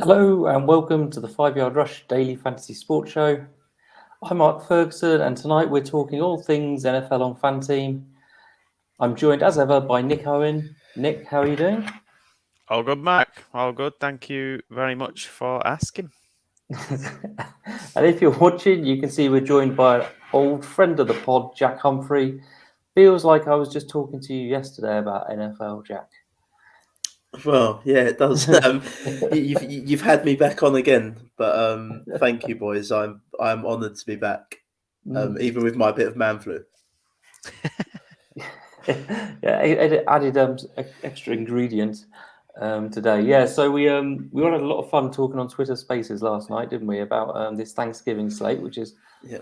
Hello and welcome to the 5 Yard Rush Daily Fantasy Sports Show. I'm Mark Ferguson and tonight we're talking all things NFL on FanTeam. I'm joined as ever by Nick Owen. Nick, how are you doing? All good, Mark. All good. Thank you very much for asking. And if you're watching, you can see we're joined by an old friend of the pod, Jack Humphrey. Feels like I was just talking to you yesterday about NFL, Jack. Well, yeah, it does. You've had me back on again, but thank you, boys. I'm honoured to be back, even with my bit of man flu. Yeah, it added extra ingredient today. Yeah, so we all had a lot of fun talking on Twitter Spaces last night, didn't we? About this Thanksgiving slate, which is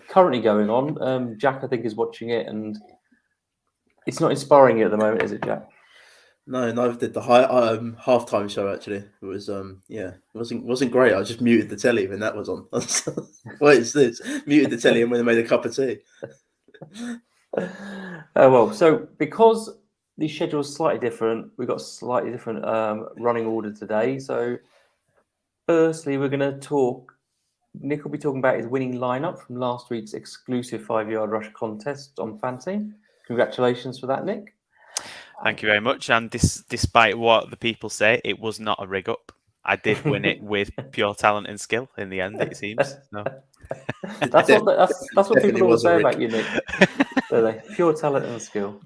currently going on. Jack, I think, is watching it, and it's not inspiring you at the moment, is it, Jack? No, neither did the halftime show. Actually, it was it wasn't great. I just muted the telly when that was on. What is this? Muted the telly and when I made a cup of tea. Well, so because the schedule is slightly different, we've got a slightly different running order today. So firstly, we're going to talk. Nick will be talking about his winning lineup from last week's exclusive 5 Yard Rush contest on FanTeam. Congratulations for that, Nick. Thank you very much. And despite what the people say, it was not a rig up. I did win it with pure talent and skill in the end, it seems. No. That's what people always say about you, Nick. Pure talent and skill.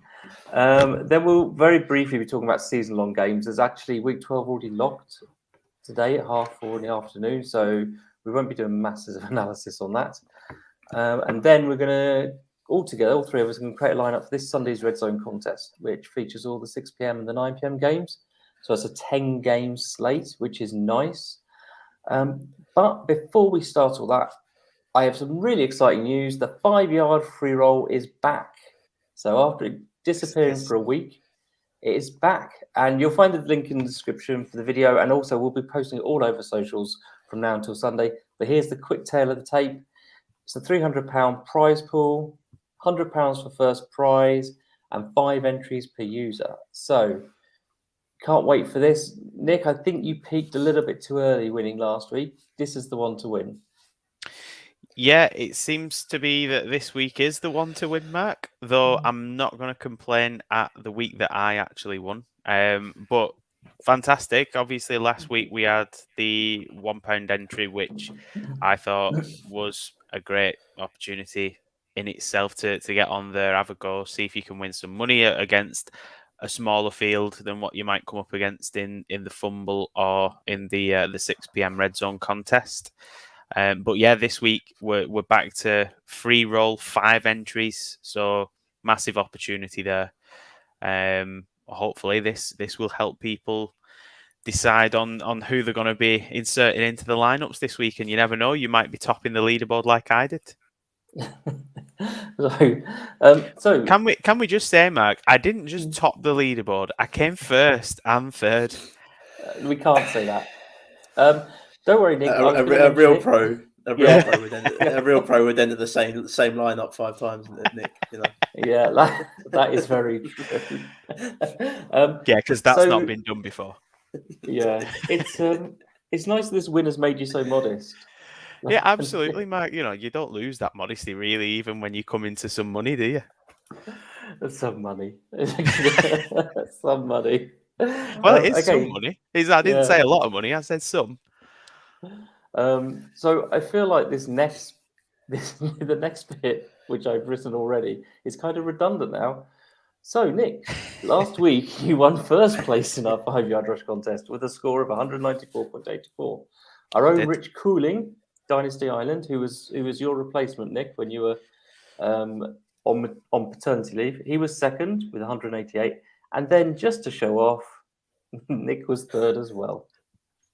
Then we'll very briefly be talking about season-long games. There's actually week 12 already locked today at 4:30 in the afternoon, so we won't be doing masses of analysis on that. And then we're going to all three of us, can create a lineup for this Sunday's Redzone contest, which features all the 6 p.m. and the 9 p.m. games. So it's a 10-game slate, which is nice. But before we start all that, I have some really exciting news. The 5-yard free roll is back. So after disappearing for a week, it is back. And you'll find the link in the description for the video. And also we'll be posting it all over socials from now until Sunday. But here's the quick tale of the tape. It's a £300 prize pool, £100 for first prize, and 5 entries per user. So can't wait for this. Nick, I think you peaked a little bit too early winning last week. This is the one to win. Yeah, it seems to be that this week is the one to win, Mark, though I'm not going to complain at the week that I actually won. But fantastic. Obviously, last week we had the £1 entry, which I thought was a great opportunity in itself to get on there, have a go, see if you can win some money against a smaller field than what you might come up against in the Fumble or in the 6 p.m. Red Zone contest. But yeah, this week we're back to free roll, 5 entries, so massive opportunity there. Hopefully this will help people decide on who they're going to be inserting into the lineups this week, and you never know, you might be topping the leaderboard like I did. So can we just say, Mark, I didn't just top the leaderboard; I came first and third. We can't say that. Don't worry, Nick. A real pro would enter the same lineup 5 times, Nick. You know. Yeah, that is very true. Yeah, because that's not been done before. Yeah, it's nice this win has made you so modest. Yeah, absolutely, Mark. You know, you don't lose that modesty really, even when you come into some money, do you? Some money. Some money. Well, it is some money. I didn't say a lot of money. I said some. So I feel like the next bit, which I've written already, is kind of redundant now. So, Nick, last week you won first place in our 5-yard rush contest with a score of 194.84. Our own Rich Cooling, Dynasty Island, who was your replacement, Nick, when you were on paternity leave. He was second with 188. And then just to show off, Nick was third as well.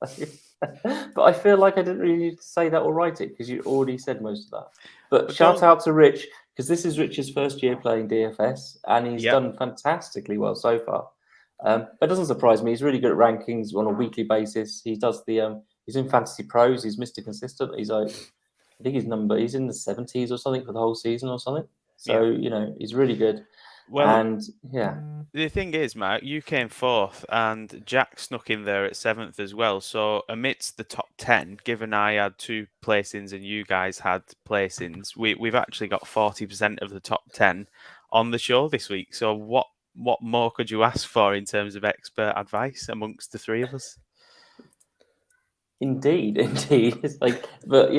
But I feel like I didn't really need to say that or write it because you already said most of that. But shout out to Rich, because this is Rich's first year playing DFS, and he's done fantastically well so far. That doesn't surprise me. He's really good at rankings on a weekly basis. He does he's in Fantasy Pros. He's Mr. Consistent. He's I think he's in the 70s or something for the whole season or something. So, he's really good. and yeah. The thing is, Mark, you came fourth, and Jack snuck in there at seventh as well. So amidst the top 10, given I had 2 placings and you guys had placings, we've actually got 40% of the top 10 on the show this week. So what more could you ask for in terms of expert advice amongst the 3 of us? Indeed. It's like, but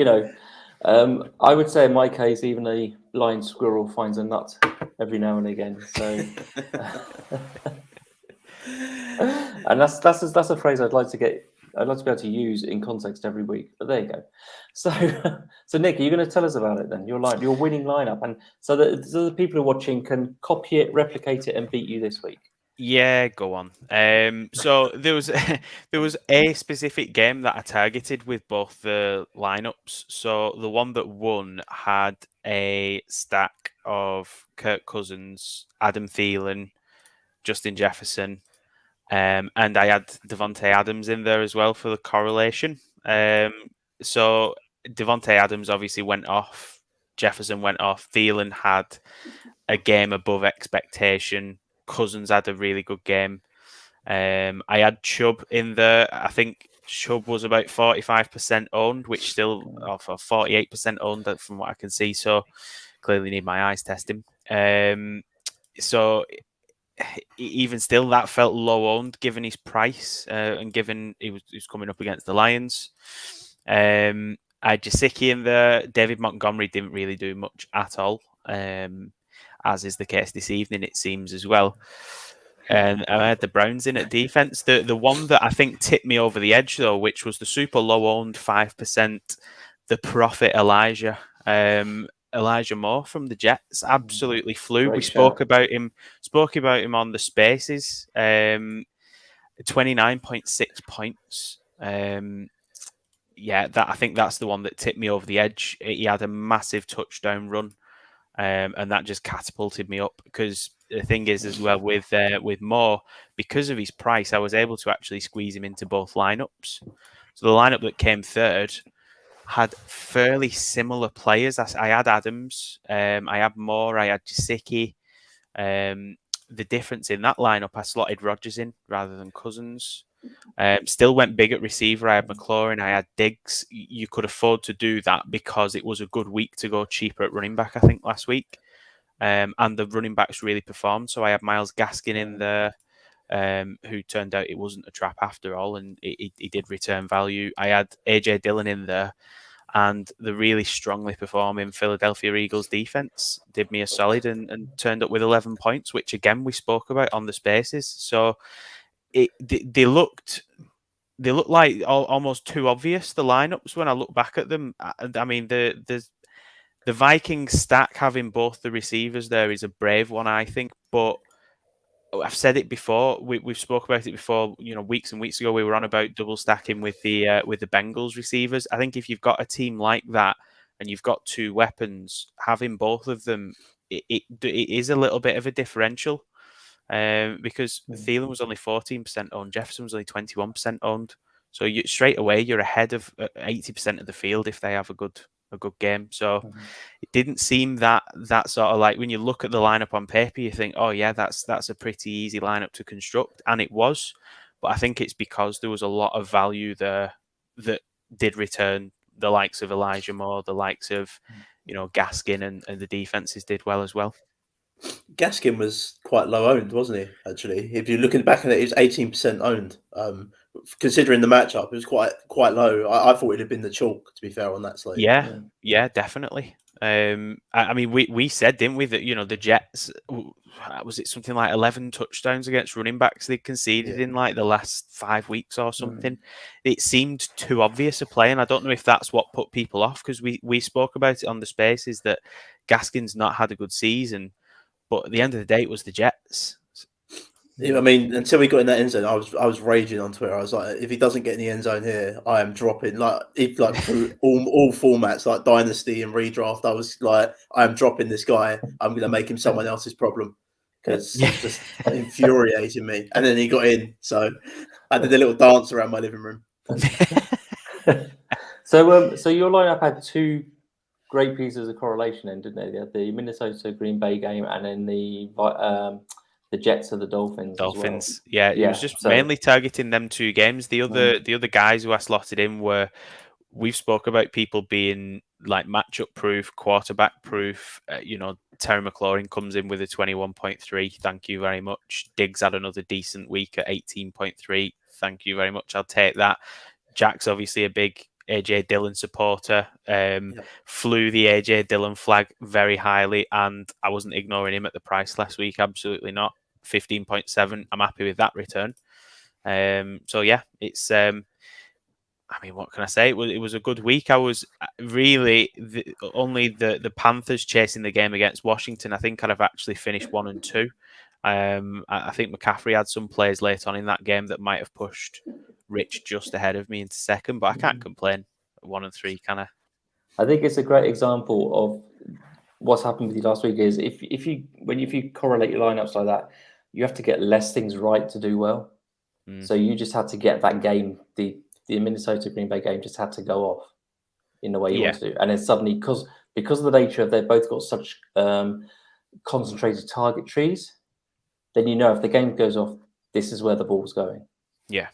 I would say in my case, even a blind squirrel finds a nut every now and again. So, and that's a phrase I'd like to be able to use in context every week. But there you go. So, Nick, are you going to tell us about it then? Your winning lineup, and so the people who are watching can copy it, replicate it, and beat you this week. Yeah, go on. So there was a specific game that I targeted with both the lineups. So the one that won had a stack of Kirk Cousins, Adam Thielen, Justin Jefferson, and I had Devontae Adams in there as well for the correlation. So Devontae Adams obviously went off. Jefferson went off. Thielen had a game above expectation. Cousins had a really good game. I had Chubb in there. I think Chubb was about 45% owned, which still off 48% owned from what I can see. So clearly need my eyes testing. So even still, that felt low owned given his price and given he was coming up against the Lions. I had Gesicki in there. David Montgomery didn't really do much at all, as is the case this evening, it seems as well. And I had the Browns in at defense. The one that I think tipped me over the edge, though, which was the super low owned 5%, the Prophet Elijah. Elijah Moore from the Jets absolutely flew. Great we shout. spoke about him on the Spaces. 29.6 points. Yeah, I think that's the one that tipped me over the edge. He had a massive touchdown run, and that just catapulted me up. Because the thing is, as well, with Moore, because of his price, I was able to actually squeeze him into both lineups. So the lineup that came third had fairly similar players. I had Adams, I had Moore, I had Gesicki. The difference in that lineup, I slotted Rodgers in rather than Cousins. Still went big at receiver. I had McLaurin, I had Diggs. You could afford to do that because it was a good week to go cheaper at running back, I think, last week. And the running backs really performed. So I had Myles Gaskin in there, who turned out it wasn't a trap after all, and he did return value. I had AJ Dillon in there, and the really strongly performing Philadelphia Eagles defense did me a solid and turned up with 11 points, which again we spoke about on the Spaces. So they looked like almost too obvious, the lineups, when I look back at them. I mean, the Vikings stack having both the receivers there is a brave one, I think, but I've said it before. We've spoke about it before. Weeks and weeks ago, we were on about double stacking with the Bengals receivers. I think if you've got a team like that and you've got 2 weapons, having both of them, it is a little bit of a differential. Because Thielen was only 14% owned, Jefferson was only 21% owned. So straight away you're ahead of 80% of the field if they have a good game. So it didn't seem that sort of like, when you look at the lineup on paper, you think, oh yeah, that's a pretty easy lineup to construct, and it was. But I think it's because there was a lot of value there that did return, the likes of Elijah Moore, the likes of Gaskin, and the defenses did well as well. Gaskin was quite low owned, wasn't he? Actually, if you're looking back at it, he was 18% owned. Considering the matchup, it was quite low. I thought it'd have been the chalk, to be fair, on that slate. Yeah, definitely. I mean, we said, didn't we, that the Jets, was it something like 11 touchdowns against running backs they conceded in like the last 5 weeks or something? It seemed too obvious a play, and I don't know if that's what put people off, because we spoke about it on the Spaces that Gaskin's not had a good season. But at the end of the day, it was the Jets. I mean, until we got in that end zone, I was raging on Twitter. I was like, if he doesn't get in the end zone here, I am dropping. Through all formats, like Dynasty and Redraft, I was like, I am dropping this guy. I'm going to make him someone else's problem, because it's just infuriating me. And then he got in, so I did a little dance around my living room. So your lineup had 2 great pieces of correlation in, didn't they? They had the Minnesota Green Bay game and then the Jets of the Dolphins. Dolphins. As well. Yeah, it was just mainly targeting them 2 games. The other guys who I slotted in were, we've spoke about people being like matchup proof, quarterback proof. Terry McLaurin comes in with a 21.3. Thank you very much. Diggs had another decent week at 18.3. Thank you very much. I'll take that. Jack's obviously a big AJ Dillon supporter. Flew the AJ Dillon flag very highly, and I wasn't ignoring him at the price last week. Absolutely not. 15.7. I'm happy with that return. So yeah, it's. What can I say? It was a good week. I was really only the Panthers chasing the game against Washington. I think I'd have actually finished 1 and 2. I think McCaffrey had some plays late on in that game that might have pushed Rich just ahead of me into second, but I can't complain. 1 and 3, can I? I think it's a great example of what's happened with you last week. Is if you correlate your lineups like that, you have to get less things right to do well. So you just had to get that game, the Minnesota Green Bay game, just had to go off in the way you want to do, and then suddenly because of the nature of they've both got such concentrated target trees, then if the game goes off, this is where the ball's going. Yeah.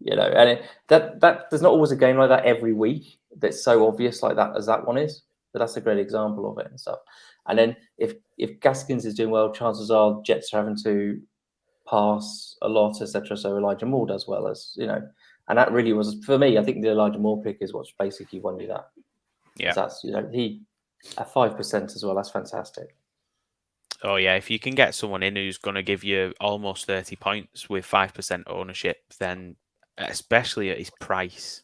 And that there's not always a game like that every week that's so obvious like that as that one is, but that's a great example of it and stuff. And then if Gaskins is doing well, chances are Jets are having to pass a lot, etc. So Elijah Moore does well, as and that really was, for me, I think the Elijah Moore pick is what's basically won you that. Yeah, that's he at 5% as well. That's fantastic. Oh yeah, if you can get someone in who's going to give you almost 30 points with 5% ownership, then especially at his price,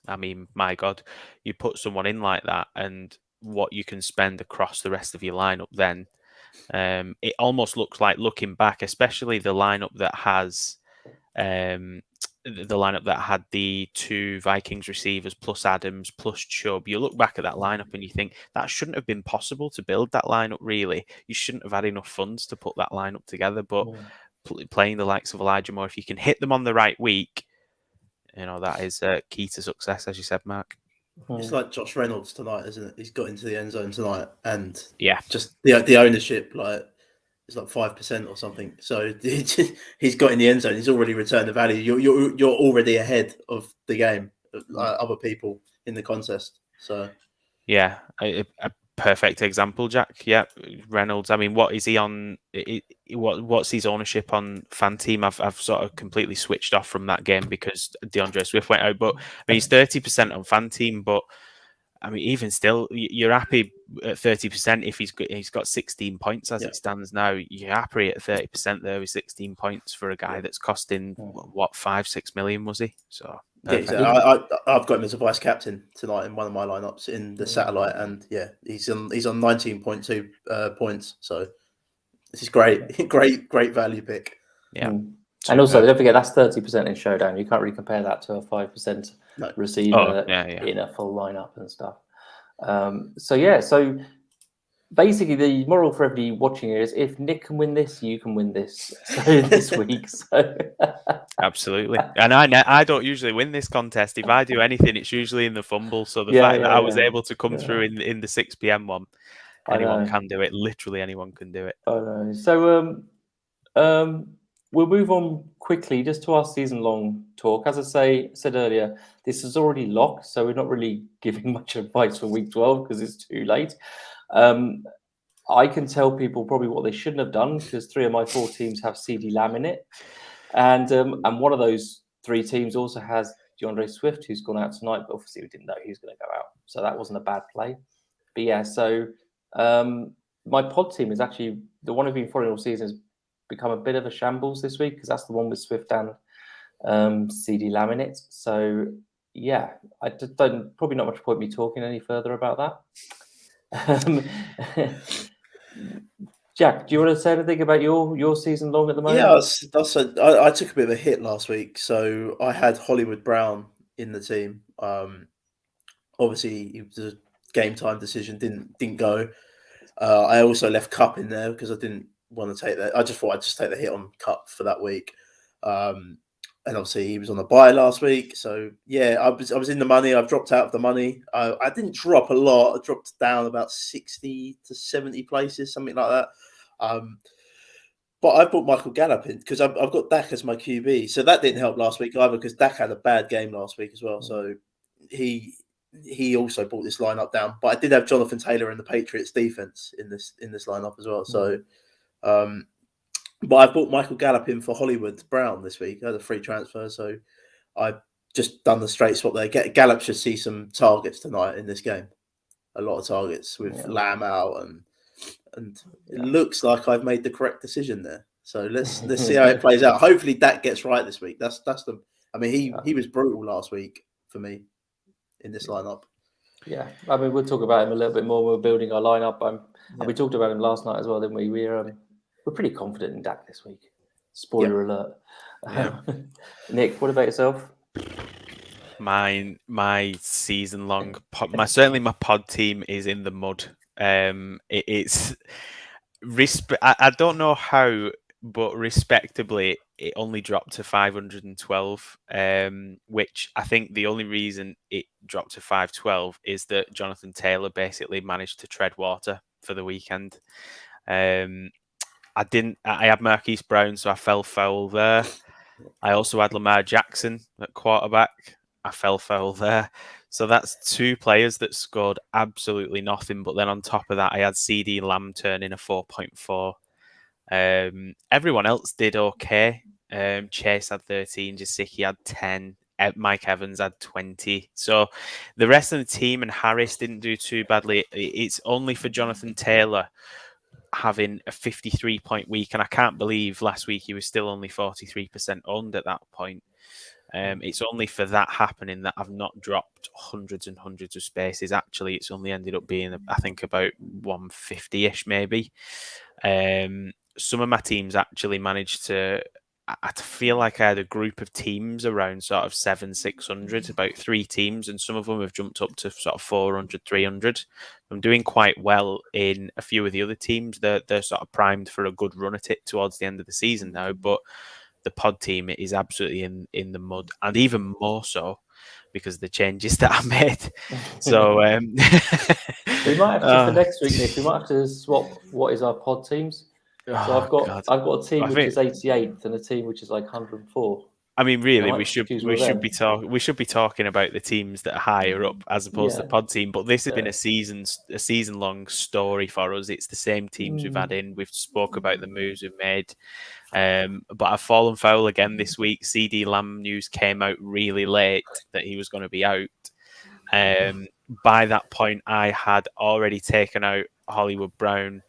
my God, you put someone in like that, and what you can spend across the rest of your lineup, then it almost looks like, looking back, especially the lineup that has had the 2 Vikings receivers plus Adams plus Chubb. You look back at that lineup and you think that shouldn't have been possible to build that lineup. Really, you shouldn't have had enough funds to put that lineup together. But playing the likes of Elijah Moore, if you can hit them on the right week, that is key to success, as you said, Mark. It's like Josh Reynolds tonight, isn't it? He's got into the end zone tonight, and just the ownership, like, it's like 5% or something. So he's got in the end zone. He's already returned the value. You're already ahead of the game, other people in the contest. So yeah, a perfect example, Jack. Yeah, Reynolds. What is he on? What's his ownership on FanTeam? I've sort of completely switched off from that game because DeAndre Swift went out. But he's 30% on FanTeam, but. Even still, you're happy at 30% if he's got 16 points as it stands now. You're happy at 30% there with 16 points for a guy that's costing what, 5-6 million, was he? So I've got him as a vice captain tonight in one of my lineups in the satellite, and he's on 19.2 points. So this is great, great value pick. Yeah. And also, don't forget that's 30% in Showdown. You can't really compare that to a 5% receiver in a full lineup and stuff. So basically, the moral for everybody watching here is if Nick can win this, you can win this. So this week, absolutely. And I don't usually win this contest. If I do anything, it's usually in the fumble. So the fact that I was able to come through in the 6 p.m. one, anyone can do it. Literally, anyone can do it. I know. So we'll move on quickly just to our season-long talk. As I said earlier, this is already locked, so we're not really giving much advice for week 12 because it's too late. I can tell people probably what they shouldn't have done because 3 of my 4 teams have CD Lamb in it, and one of those 3 teams also has DeAndre Swift, who's gone out tonight, but obviously we didn't know he was going to go out, so that wasn't a bad play. But yeah, so my pod team is actually the one I've been following all season. Has become a bit of a shambles this week because that's the one with Swift and CD Lamb in it. So yeah, I just don't, probably not much point me talking any further about that. Jack, do you want to say anything about your season long at the moment? Yeah, I took a bit of a hit last week, so I had Hollywood Brown in the team. Obviously, it was a game time decision, didn't go. I also left Cup in there because I didn't want to take that. I just thought I'd just take the hit on Cup for that week. and obviously he was on a buy last week. So yeah, I was in the money. I've dropped out of the money. I didn't drop a lot. I dropped down about 60 to 70 places, something like that. But I brought Michael Gallup in because I've got Dak as my QB. So that didn't help last week either because Dak had a bad game last week as well. So he also brought this lineup down. But I did have Jonathan Taylor and the Patriots defense in this lineup as well. So, but I brought Michael Gallup in for Hollywood Brown this week. I had a free transfer, so I just done the straight swap there. Gallup should see some targets tonight in this game. A lot of targets with Lamb out and it looks like I've made the correct decision there. So let's see how it plays out. Hopefully Dak gets right this week. That's the. I mean, he was brutal last week for me in this lineup. Yeah, I mean, we'll talk about him a little bit more. We're building our lineup. And we talked about him last night as well, didn't we? We're pretty confident in Dak this week. Spoiler alert. Yeah. Nick, what about yourself? My season long certainly my pod team is in the mud. It's I don't know how, but respectably it only dropped to 512, which I think the only reason it dropped to 512 is that Jonathan Taylor basically managed to tread water for the weekend. I had Marquise Brown, so I fell foul there. I also had Lamar Jackson at quarterback. I fell foul there. So that's two players that scored absolutely nothing. But then on top of that, I had CD Lamb turn in a 4.4. Everyone else did okay. Chase had 13. Gesicki had 10. Mike Evans had 20. So the rest of the team and Harris didn't do too badly. It's only for Jonathan Taylor having a 53-point week. And I can't believe last week he was still only 43% owned at that point. It's only for that happening that I've not dropped hundreds and hundreds of spaces. Actually, it's only ended up being, I think, about 150-ish maybe. Some of my teams actually managed to... I feel like I had a group of teams around sort of 600, about 3 teams, and some of them have jumped up to sort of 400, 300. I'm doing quite well in a few of the other teams. They're sort of primed for a good run at it towards the end of the season now, but the pod team is absolutely in the mud, and even more so because of the changes that I made. So we might have to for next week, Nick. We might have to swap what is our pod teams. So I've got a team which is 88th and a team which is like 104. I mean, really, we should be talking about the teams that are higher up as opposed to the pod team. But this has been a season long story for us. It's the same teams we've had in. We've spoke about the moves we've made. But I've fallen foul again this week. CD Lamb news came out really late that he was going to be out. By that point, I had already taken out Hollywood Brown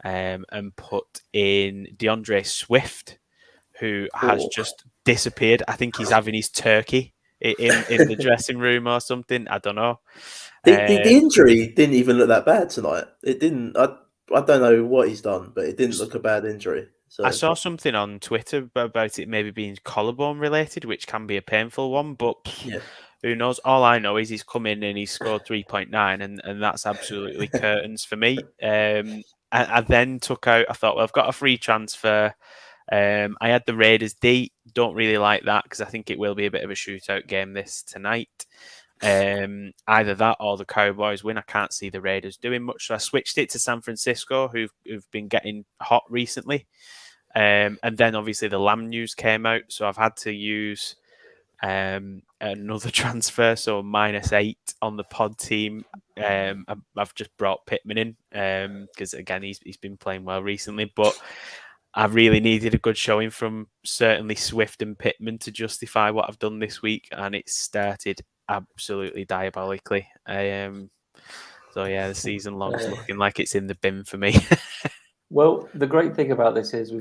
and put in DeAndre Swift, who has just disappeared. I think he's having his turkey in the dressing room or something. I don't know. The injury didn't even look that bad tonight. It didn't. I don't know what he's done, but it didn't look a bad injury. So. I saw something on Twitter about it maybe being collarbone related, which can be a painful one, but who knows? All I know is he's come in and he's scored 3.9, and that's absolutely curtains for me. I then took out, I thought, well, I've got a free transfer. I had the Raiders D. Don't really like that because I think it will be a bit of a shootout game this tonight. Either that or the Cowboys win. I can't see the Raiders doing much. So I switched it to San Francisco, who've been getting hot recently. And then obviously the Lamb news came out. So I've had to use another transfer. So -8 on the pod team. I've just brought Pittman in because, again, he's been playing well recently. But I really needed a good showing from certainly Swift and Pittman to justify what I've done this week. And it started absolutely diabolically. So yeah, the season long's looking like it's in the bin for me. Well, the great thing about this is we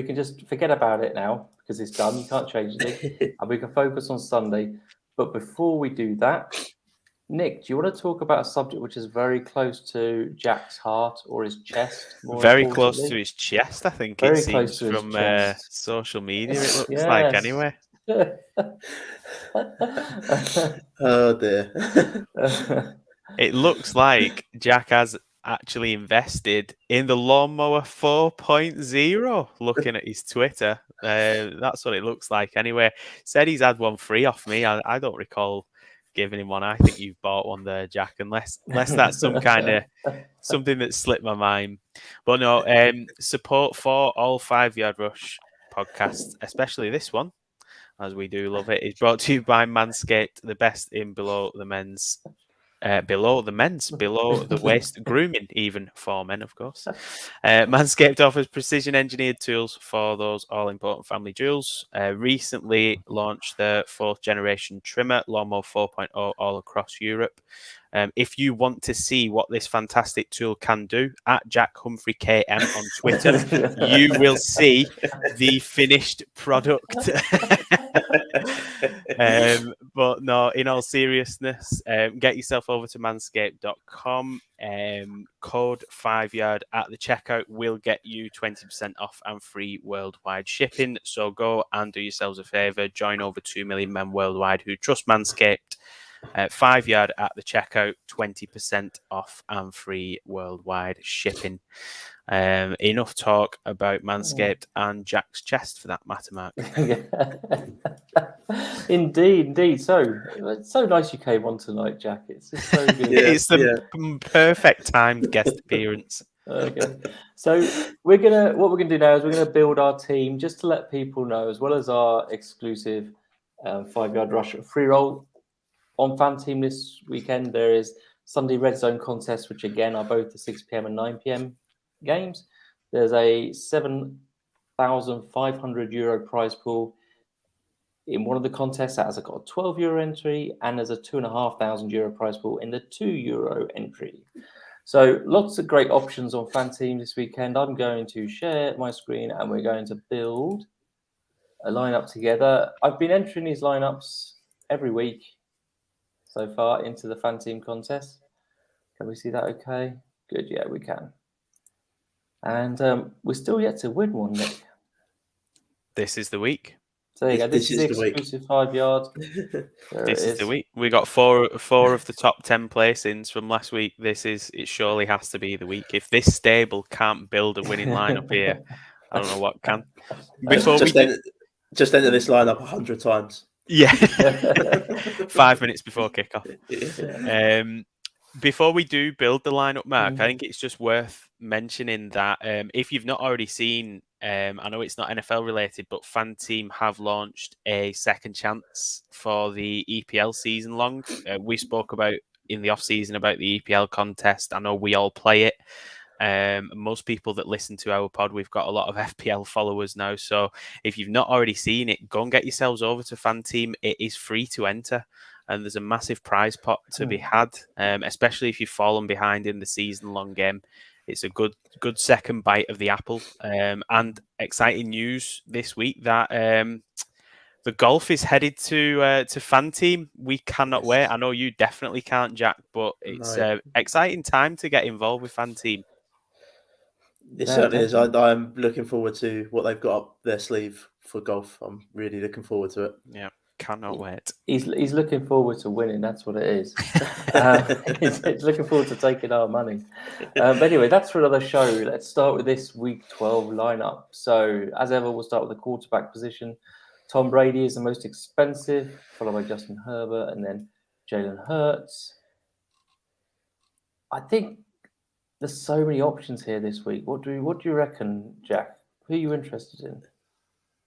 can just forget about it now because it's done. You can't change it, and we can focus on Sunday. But before we do that, Nick, do you want to talk about a subject which is very close to Jack's heart or his chest? Very close to his chest, I think. Very it seems from social media. It looks like anyway. Oh dear. It looks like Jack has actually invested in the Lawnmower 4.0. Looking at his Twitter, that's what it looks like. Anyway, said he's had one free off me. I don't recall giving him one. I think you've bought one there, Jack. Unless that's some kind of something that slipped my mind. But no, support for all 5 Yard Rush podcasts, especially this one, as we do love it, is brought to you by Manscaped, the best in below the waist grooming, even for men, of course. Manscaped offers precision engineered tools for those all important family jewels. Recently launched the 4th generation trimmer, Lawnmower 4.0, all across Europe. If you want to see what this fantastic tool can do, at Jack Humphrey KM on Twitter, you will see the finished product. But no, in all seriousness, get yourself over to manscaped.com. Code 5Yard at the checkout will get you 20% off and free worldwide shipping. So go and do yourselves a favour. Join over 2 million men worldwide who trust Manscaped. 5 Yard at the checkout, 20% off and free worldwide shipping. Enough talk about Manscaped and Jack's chest for that matter, Mark. Indeed. So it's so nice you came on tonight, Jack. It's just so good. It's the perfect timed guest appearance. Okay. So what we're gonna do now is we're gonna build our team just to let people know, as well as our exclusive 5 Yard Rush free roll on FanTeam this weekend. There is Sunday Redzone contest, which again are both the 6 p.m. and 9 p.m. games. There's a €7,500 prize pool in one of the contests that has got a €12 entry, and there's a €2,500 prize pool in the €2 entry. So lots of great options on FanTeam this weekend. I'm going to share my screen and we're going to build a lineup together. I've been entering these lineups every week so far into the FanTeam contest. Can we see that okay? Good, yeah, we can. And we're still yet to win one, Nick. This is the week. So there you go. This is the exclusive 5 Yard. This is the week. We got four of the top 10 placings from last week. It surely has to be the week. If this stable can't build a winning lineup here, I don't know what can. Just enter this lineup 100 times. Yeah. 5 minutes before kickoff. Before we do build the lineup, Mark, I think it's just worth mentioning that if you've not already seen, I know it's not NFL related, but FanTeam have launched a second chance for the EPL season long. We spoke about in the off season about the EPL contest. I know we all play it. Most people that listen to our pod, we've got a lot of FPL followers now. So if you've not already seen it, go and get yourselves over to FanTeam. It is free to enter. And there's a massive prize pot to be had, especially if you've fallen behind in the season-long game. It's a good second bite of the apple. And exciting news this week that the golf is headed to FanTeam. We cannot wait. I know you definitely can't, Jack, but it's an exciting time to get involved with FanTeam. It certainly is. I'm looking forward to what they've got up their sleeve for golf. I'm really looking forward to it. Yeah. Cannot wait. He's looking forward to winning. That's what it is. He's looking forward to taking our money. But anyway, that's for another show. Let's start with this week 12 lineup. So as ever, we'll start with the quarterback position. Tom Brady is the most expensive, followed by Justin Herbert, and then Jalen Hurts. I think there's so many options here this week. What do you reckon, Jack? Who are you interested in?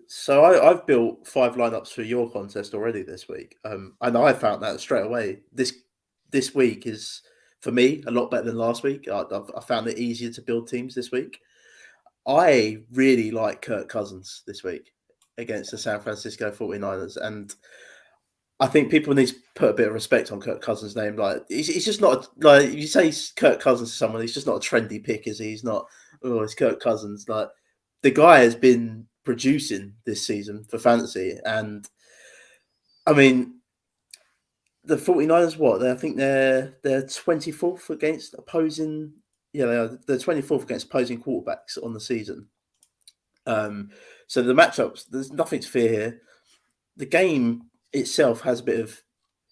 So I've built 5 lineups for your contest already this week, and I found that straight away. This week is, for me, a lot better than last week. I found it easier to build teams this week. I really like Kirk Cousins this week against the San Francisco 49ers, and I think people need to put a bit of respect on Kirk Cousins' name. Like he's just not like if you say Kirk Cousins to someone, he's just not a trendy pick, is he? He's not. Oh, it's Kirk Cousins. Like the guy has been producing this season for fantasy, and I mean the 49ers I think they're 24th against opposing they're 24th against opposing quarterbacks on the season. So the matchups, there's nothing to fear here. The game itself has a bit of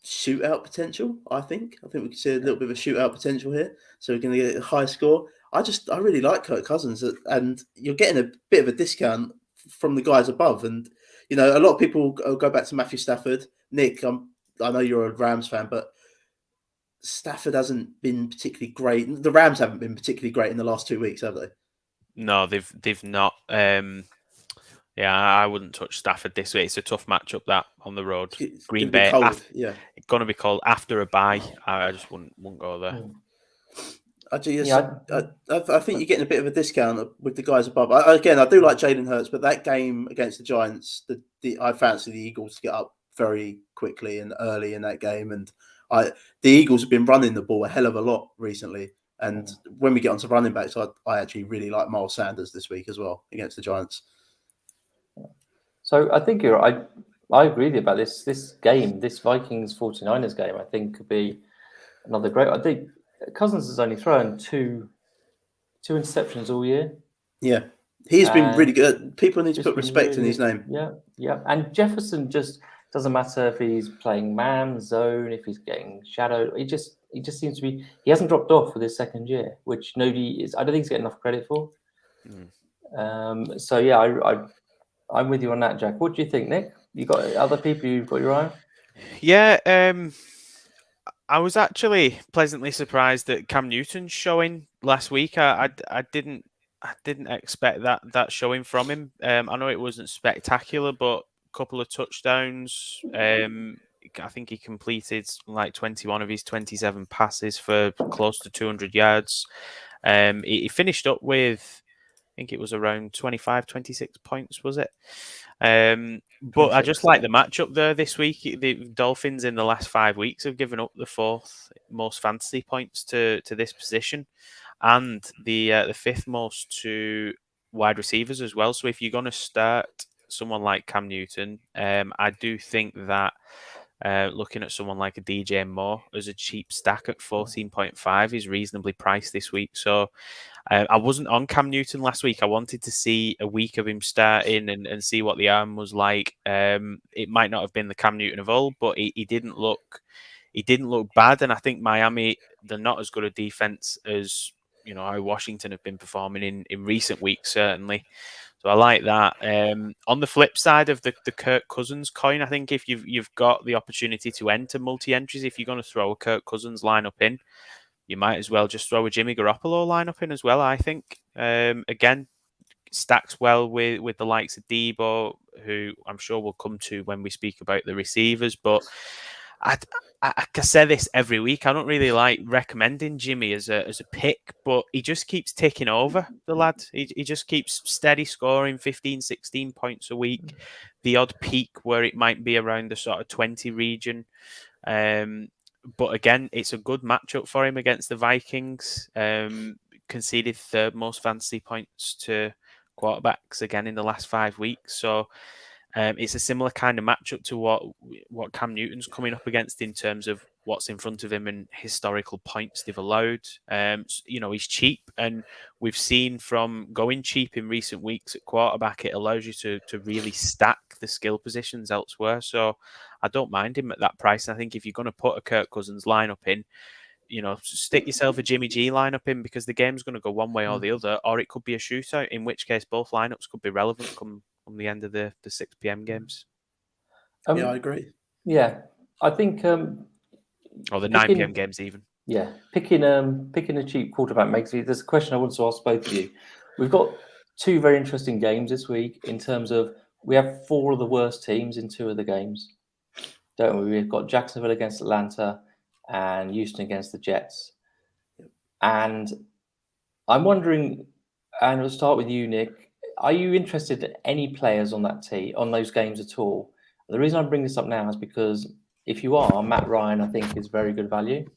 shootout potential. I think we can see a little bit of a shootout potential here. So we're going to get a high score. I really like Kirk Cousins, and you're getting a bit of a discount from the guys above. And a lot of people go back to Matthew Stafford. Nick, I know you're a Rams fan, but Stafford hasn't been particularly great. The Rams haven't been particularly great in the last 2 weeks, have they? No, they've not. Yeah, I wouldn't touch Stafford this week. It's a tough matchup that on the road. It's Green Bay, Bay, it's going to be cold after a bye. I just wouldn't go there. I think you're getting a bit of a discount with the guys above. I do like Jalen Hurts, but that game against the Giants, I fancy the Eagles to get up very quickly and early in that game. And the Eagles have been running the ball a hell of a lot recently. And when we get onto running backs, I actually really like Miles Sanders this week as well against the Giants. So I think I agree with you about this game, this Vikings 49ers game. I think could be another great. I think Cousins has only thrown two interceptions all year. Yeah, he's been really good. People need to put respect in his name. Yeah. And Jefferson just doesn't matter if he's playing man, zone, if he's getting shadowed. He just seems to be. He hasn't dropped off for his second year, which nobody is. I don't think he's getting enough credit for. So yeah, I'm with you on that, Jack. What do you think, Nick? You got other people you've got your eye on? Yeah, I was actually pleasantly surprised that Cam Newton's showing last week. I didn't expect that showing from him. I know it wasn't spectacular, but a couple of touchdowns. I think he completed like 21 of his 27 passes for close to 200 yards. He finished up with, I think it was around 25, 26 points, was it? But I just like the matchup there this week. The Dolphins in the last 5 weeks have given up the fourth most fantasy points to this position, and the fifth most to wide receivers as well. So if you're going to start someone like Cam Newton, I do think that looking at someone like a DJ Moore as a cheap stack at 14.5 is reasonably priced this week. So I wasn't on Cam Newton last week. I wanted to see a week of him starting and see what the arm was like. It might not have been the Cam Newton of old, but he didn't look bad. And I think Miami, they're not as good a defense as how Washington have been performing in recent weeks, certainly. So I like that. On the flip side of the Kirk Cousins coin, I think if you've got the opportunity to enter multi-entries, if you're going to throw a Kirk Cousins lineup in, you might as well just throw a Jimmy Garoppolo lineup in as well, I think. Again, stacks well with the likes of Debo, who I'm sure we'll come to when we speak about the receivers. But I say this every week. I don't really like recommending Jimmy as a pick, but he just keeps taking over, the lad. He just keeps steady scoring 15, 16 points a week. The odd peak where it might be around the sort of 20 region. But again, it's a good matchup for him against the Vikings. Conceded third most fantasy points to quarterbacks again in the last 5 weeks. So it's a similar kind of matchup to what Cam Newton's coming up against in terms of what's in front of him and historical points they've allowed. He's cheap, and we've seen from going cheap in recent weeks at quarterback, it allows you to really stack the skill positions elsewhere. So I don't mind him at that price. And I think if you're going to put a Kirk Cousins lineup in, stick yourself a Jimmy G lineup in, because the game's going to go one way or the other, or it could be a shootout, in which case both lineups could be relevant come the end of the 6 p.m. games. Yeah, I agree. Yeah, I think... or the 9 p.m. games even. Yeah, picking a cheap quarterback makes me... There's a question I want to ask both of you. We've got 2 very interesting games this week in terms of we have 4 of the worst teams in 2 of the games, don't we? We've got Jacksonville against Atlanta and Houston against the Jets. And I'm wondering, and we'll start with you, Nick, are you interested in any players on that team, on those games at all? The reason I bring this up now is because if you are, Matt Ryan, I think, is very good value.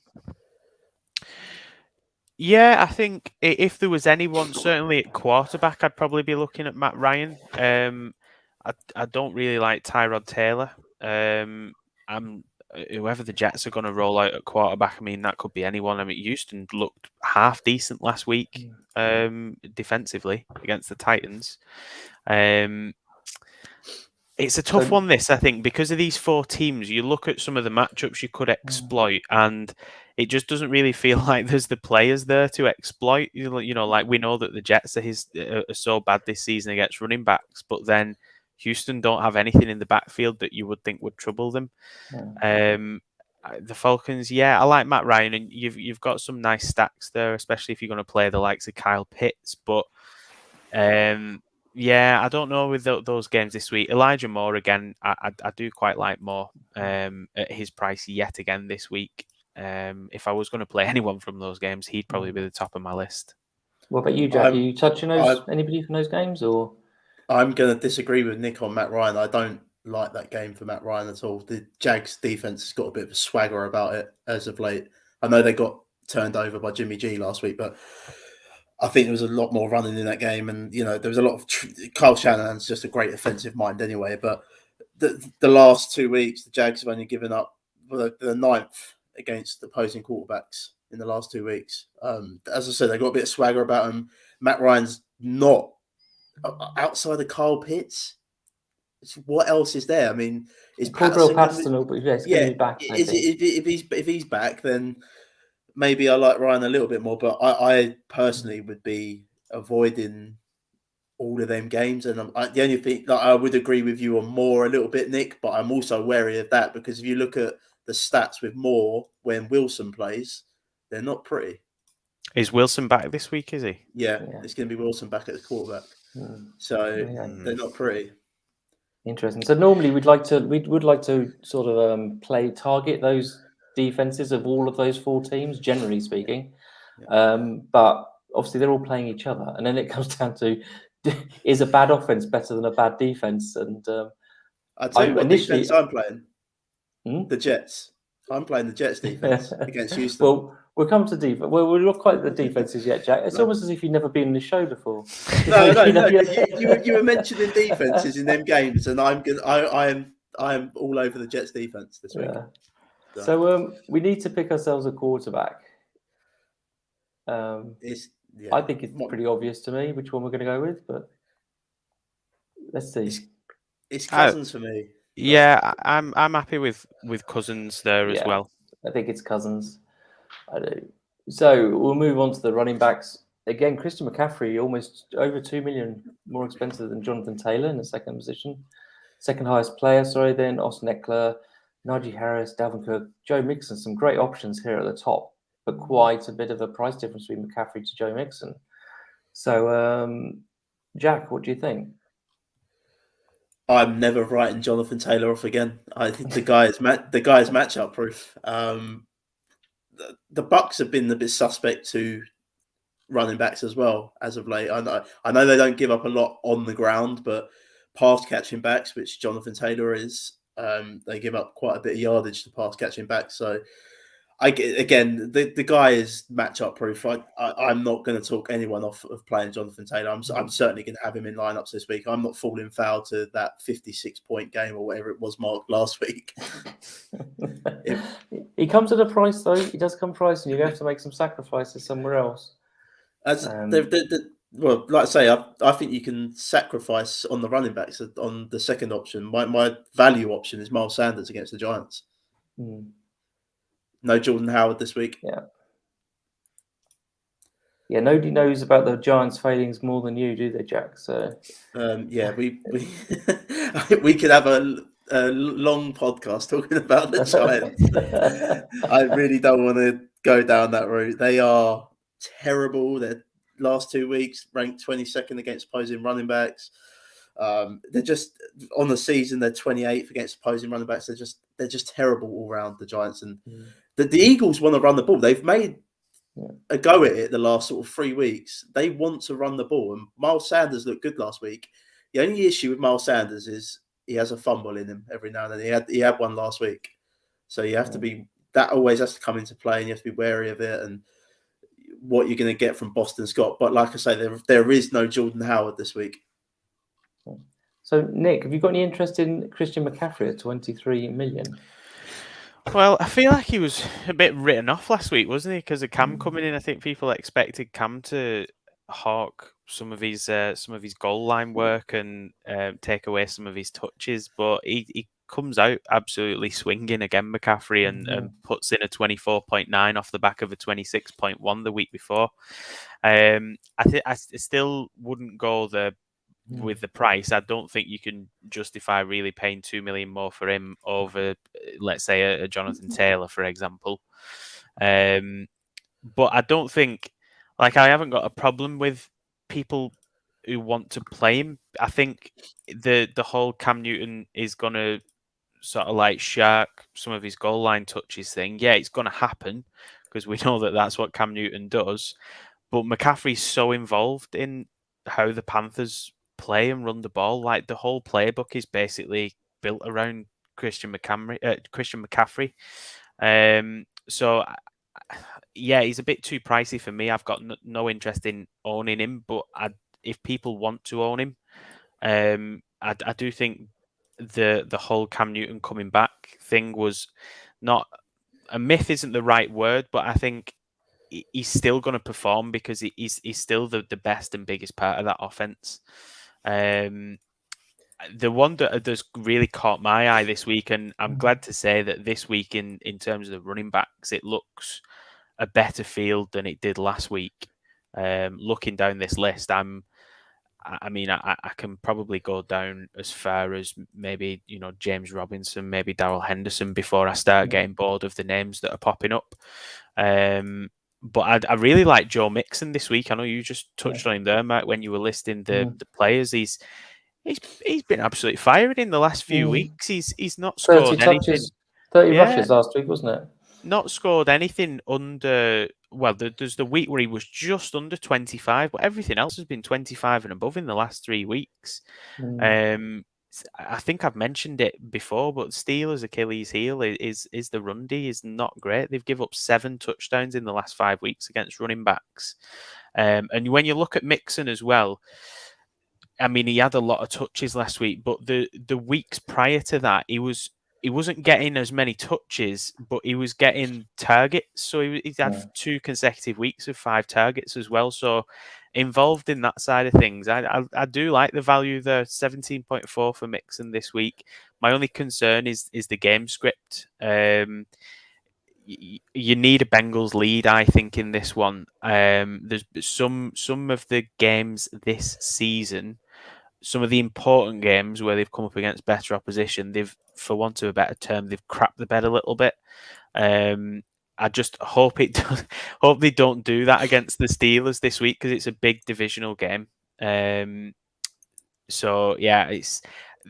Yeah, I think if there was anyone, certainly at quarterback, I'd probably be looking at Matt Ryan. I don't really like Tyrod Taylor. Whoever the Jets are going to roll out at quarterback, I mean, that could be anyone. I mean, Houston looked half decent last week defensively against the Titans. It's a tough one, this, I think, because of these 4 teams. You look at some of the matchups you could exploit, and it just doesn't really feel like there's the players there to exploit. Like we know that the Jets are so bad this season against running backs, but then Houston don't have anything in the backfield that you would think would trouble them. The Falcons, I like Matt Ryan, and you've got some nice stacks there, especially if you're going to play the likes of Kyle Pitts, but. I don't know with those games this week. Elijah Moore again, I do quite like Moore at his price yet again this week. If I was going to play anyone from those games, he'd probably be the top of my list. What about you, Jack? Are you touching anybody from those games, or? I'm going to disagree with Nick on Matt Ryan. I don't like that game for Matt Ryan at all. The Jags defense has got a bit of a swagger about it as of late. I know they got turned over by Jimmy G last week, but I think there was a lot more running in that game, and there was a lot of Kyle Shanahan's just a great offensive mind anyway. But the last 2 weeks, the Jags have only given up the ninth against opposing quarterbacks in the last 2 weeks. As I said, they got a bit of swagger about him. Matt Ryan's not outside of Kyle Pitts. What else is there? I mean, is Patterson going to be back? If he's back, then maybe I like Ryan a little bit more. But I personally would be avoiding all of them games. And the only thing I would agree with you on Moore a little bit, Nick, but I'm also wary of that because if you look at the stats with Moore when Wilson plays, they're not pretty. Is Wilson back this week, is he? Yeah. It's going to be Wilson back at the quarterback. So they're not pretty. Interesting. So normally we would like to sort of target those defenses of all of those 4 teams, generally speaking. But obviously they're all playing each other, and then it comes down to is a bad offense better than a bad defense? And I'll tell you what defense I'm playing. The Jets. I'm playing the Jets defense against Houston. Well, we'll come to defense. Well, we're not quite the defenses yet, Jack. It's almost as if you've never been on the show before. No. You were mentioning defenses in them games, and I am all over the Jets defense this week. So we need to pick ourselves a quarterback. I think it's pretty obvious to me which one we're going to go with, but let's see. It's Cousins for me. Yeah, I'm happy with Cousins there as well. I think it's Cousins. I do. So we'll move on to the running backs. Again, Christian McCaffrey, almost over $2 million more expensive than Jonathan Taylor in the second position. Second highest player, then Austin Eckler, Najee Harris, Dalvin Cook, Joe Mixon. Some great options here at the top, but quite a bit of a price difference between McCaffrey to Joe Mixon. So, Jack, what do you think? I'm never writing Jonathan Taylor off again. I think the guy is matchup proof. The Bucs have been a bit suspect to running backs as well as of late. I know they don't give up a lot on the ground, but pass catching backs, which Jonathan Taylor is, they give up quite a bit of yardage to pass catching backs. So the guy is matchup proof. I'm not going to talk anyone off of playing Jonathan Taylor. I'm certainly going to have him in lineups this week. I'm not falling foul to that 56-point game or whatever it was marked last week. He comes at a price, though. He does come priced, and you have to make some sacrifices somewhere else. Well, like I say, I think you can sacrifice on the running backs on the second option. My value option is Miles Sanders against the Giants. No Jordan Howard this week. Yeah, nobody knows about the Giants' failings more than you, do they, Jack? So, we we could have a long podcast talking about the Giants. I really don't want to go down that route. They are terrible. Their last 2 weeks ranked 22nd against opposing running backs. They're just on the season. They're 28th against opposing running backs. They're just terrible all round, the Giants, and the Eagles want to run the ball. They've made a go at it the last sort of 3 weeks. They want to run the ball, and Miles Sanders looked good last week. The only issue with Miles Sanders is he has a fumble in him every now and then. He had one last week, so you have to be. That always has to come into play, and you have to be wary of it and what you're going to get from Boston Scott. But like I say, there is no Jordan Howard this week. So, Nick, have you got any interest in Christian McCaffrey at $23 million? Well, I feel like he was a bit written off last week, wasn't he? Because of Cam coming in. I think people expected Cam to hawk some of his goal line work and take away some of his touches, but he comes out absolutely swinging again, McCaffrey, and puts in a 24.9 off the back of a 26.1 the week before. I still wouldn't go with the price. I don't think you can justify really paying $2 million more for him over, let's say, a Jonathan Taylor, for example. But I don't think, I haven't got a problem with people who want to play him. I think the whole Cam Newton is gonna sort of shark some of his goal line touches thing. Yeah, it's gonna happen because we know that that's what Cam Newton does. But McCaffrey's so involved in how the Panthers play and run the ball. The whole playbook is basically built around Christian McCaffrey. So yeah, he's a bit too pricey for me. I've got no interest in owning him, but if people want to own him, I do think the whole Cam Newton coming back thing was not a myth. Isn't the right word, but I think he's still going to perform because he's still the best and biggest part of that offense. The one that's really caught my eye this week, and I'm glad to say that this week in terms of the running backs, it looks a better field than it did last week. Looking down this list, I can probably go down as far as maybe James Robinson, maybe Darrell Henderson before I start getting bored of the names that are popping up. But I really like Joe Mixon this week. I know you just touched on him there, Matt, when you were listing the players. He's been absolutely firing in the last few weeks. He's not scored 30 touches, 30 rushes last week, wasn't it? Not scored anything under. Well, there's the week where he was just under 25, but everything else has been 25 and above in the last 3 weeks. I think I've mentioned it before, but Steelers' Achilles heel is the run D is not great. They've given up 7 touchdowns in the last 5 weeks against running backs. And when you look at Mixon as well, I mean, he had a lot of touches last week, but the weeks prior to that, he wasn't getting as many touches, but he was getting targets. So he's had 2 consecutive weeks of 5 targets as well. So involved in that side of things, I do like the value there. 17.4 for Mixon this week. My only concern is the game script. You need a Bengals lead, I think, in this one. There's some of the games this season, some of the important games where they've come up against better opposition, they've, for want of a better term, they've crapped the bed a little bit. I just hope hope they don't do that against the Steelers this week because it's a big divisional game. So yeah,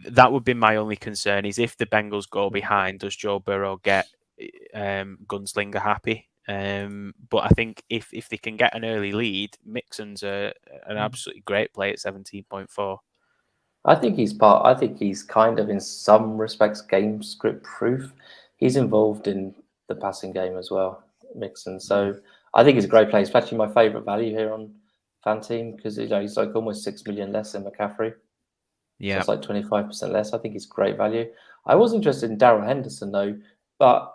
that would be my only concern is if the Bengals go behind, does Joe Burrow get Gunslinger happy? But I think if they can get an early lead, Mixon's an absolutely great play at 17.4. I think he's kind of in some respects game script proof. He's involved in the passing game as well, Mixon. So I think he's a great play. It's actually my favourite value here on FanTeam because he's like almost 6 million less than McCaffrey. Yeah, so it's like 25% less. I think he's great value. I was interested in Darrell Henderson though, but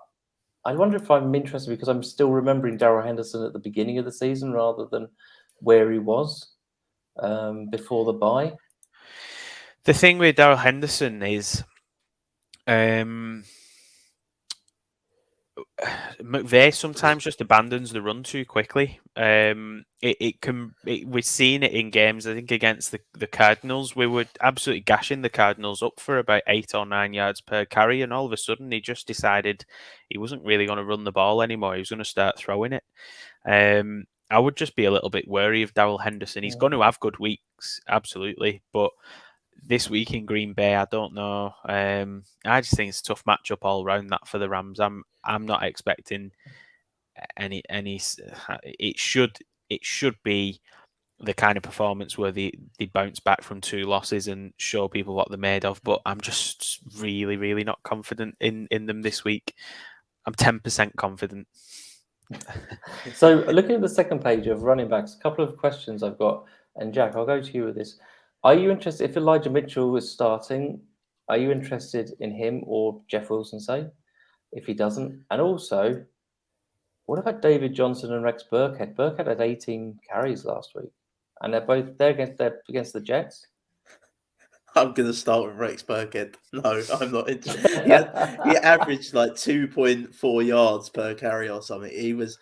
I wonder if I'm interested because I'm still remembering Darrell Henderson at the beginning of the season rather than where he was before the bye. The thing with Darrell Henderson is McVay sometimes just abandons the run too quickly. We've seen it in games, I think, against the Cardinals. We were absolutely gashing the Cardinals up for about 8 or 9 yards per carry, and all of a sudden he just decided he wasn't really going to run the ball anymore. He was going to start throwing it. I would just be a little bit wary of Darrell Henderson. He's going to have good weeks, absolutely, but this week in Green Bay, I don't know. I just think it's a tough matchup all around that for the Rams. I'm not expecting any. It should be the kind of performance where they bounce back from 2 losses and show people what they're made of. But I'm just really, really not confident in them this week. I'm 10% confident. So looking at the second page of running backs, a couple of questions I've got. And Jack, I'll go to you with this. Are you interested, if Elijah Mitchell was starting, are you interested in him or Jeff Wilson, say, if he doesn't? And also, what about David Johnson and Rex Burkhead? Burkhead had 18 carries last week. and they're against the Jets. I'm going to start with Rex Burkhead. No, I'm not interested. He averaged like 2.4 yards per carry or something. He was,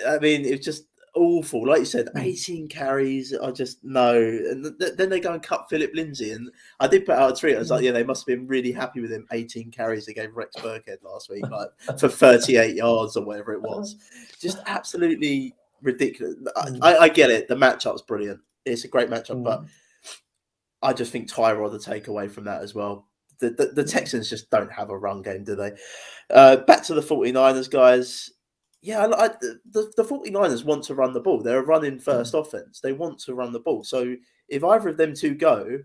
I mean, it was just awful. Like you said, 18 carries. I just no. And then they go and cut Philip Lindsay. And I did put out a tweet. I was like, yeah, they must have been really happy with him. 18 carries they gave Rex Burkhead last week, like for 38 yards or whatever it was. Just absolutely ridiculous. I get it. The matchup's brilliant. It's a great matchup, but I just think Tyrod the takeaway from that as well. The Texans just don't have a run game, do they? Back to the 49ers, guys. Yeah, the 49ers want to run the ball. They're a running first offense. They want to run the ball. So if either of them two go,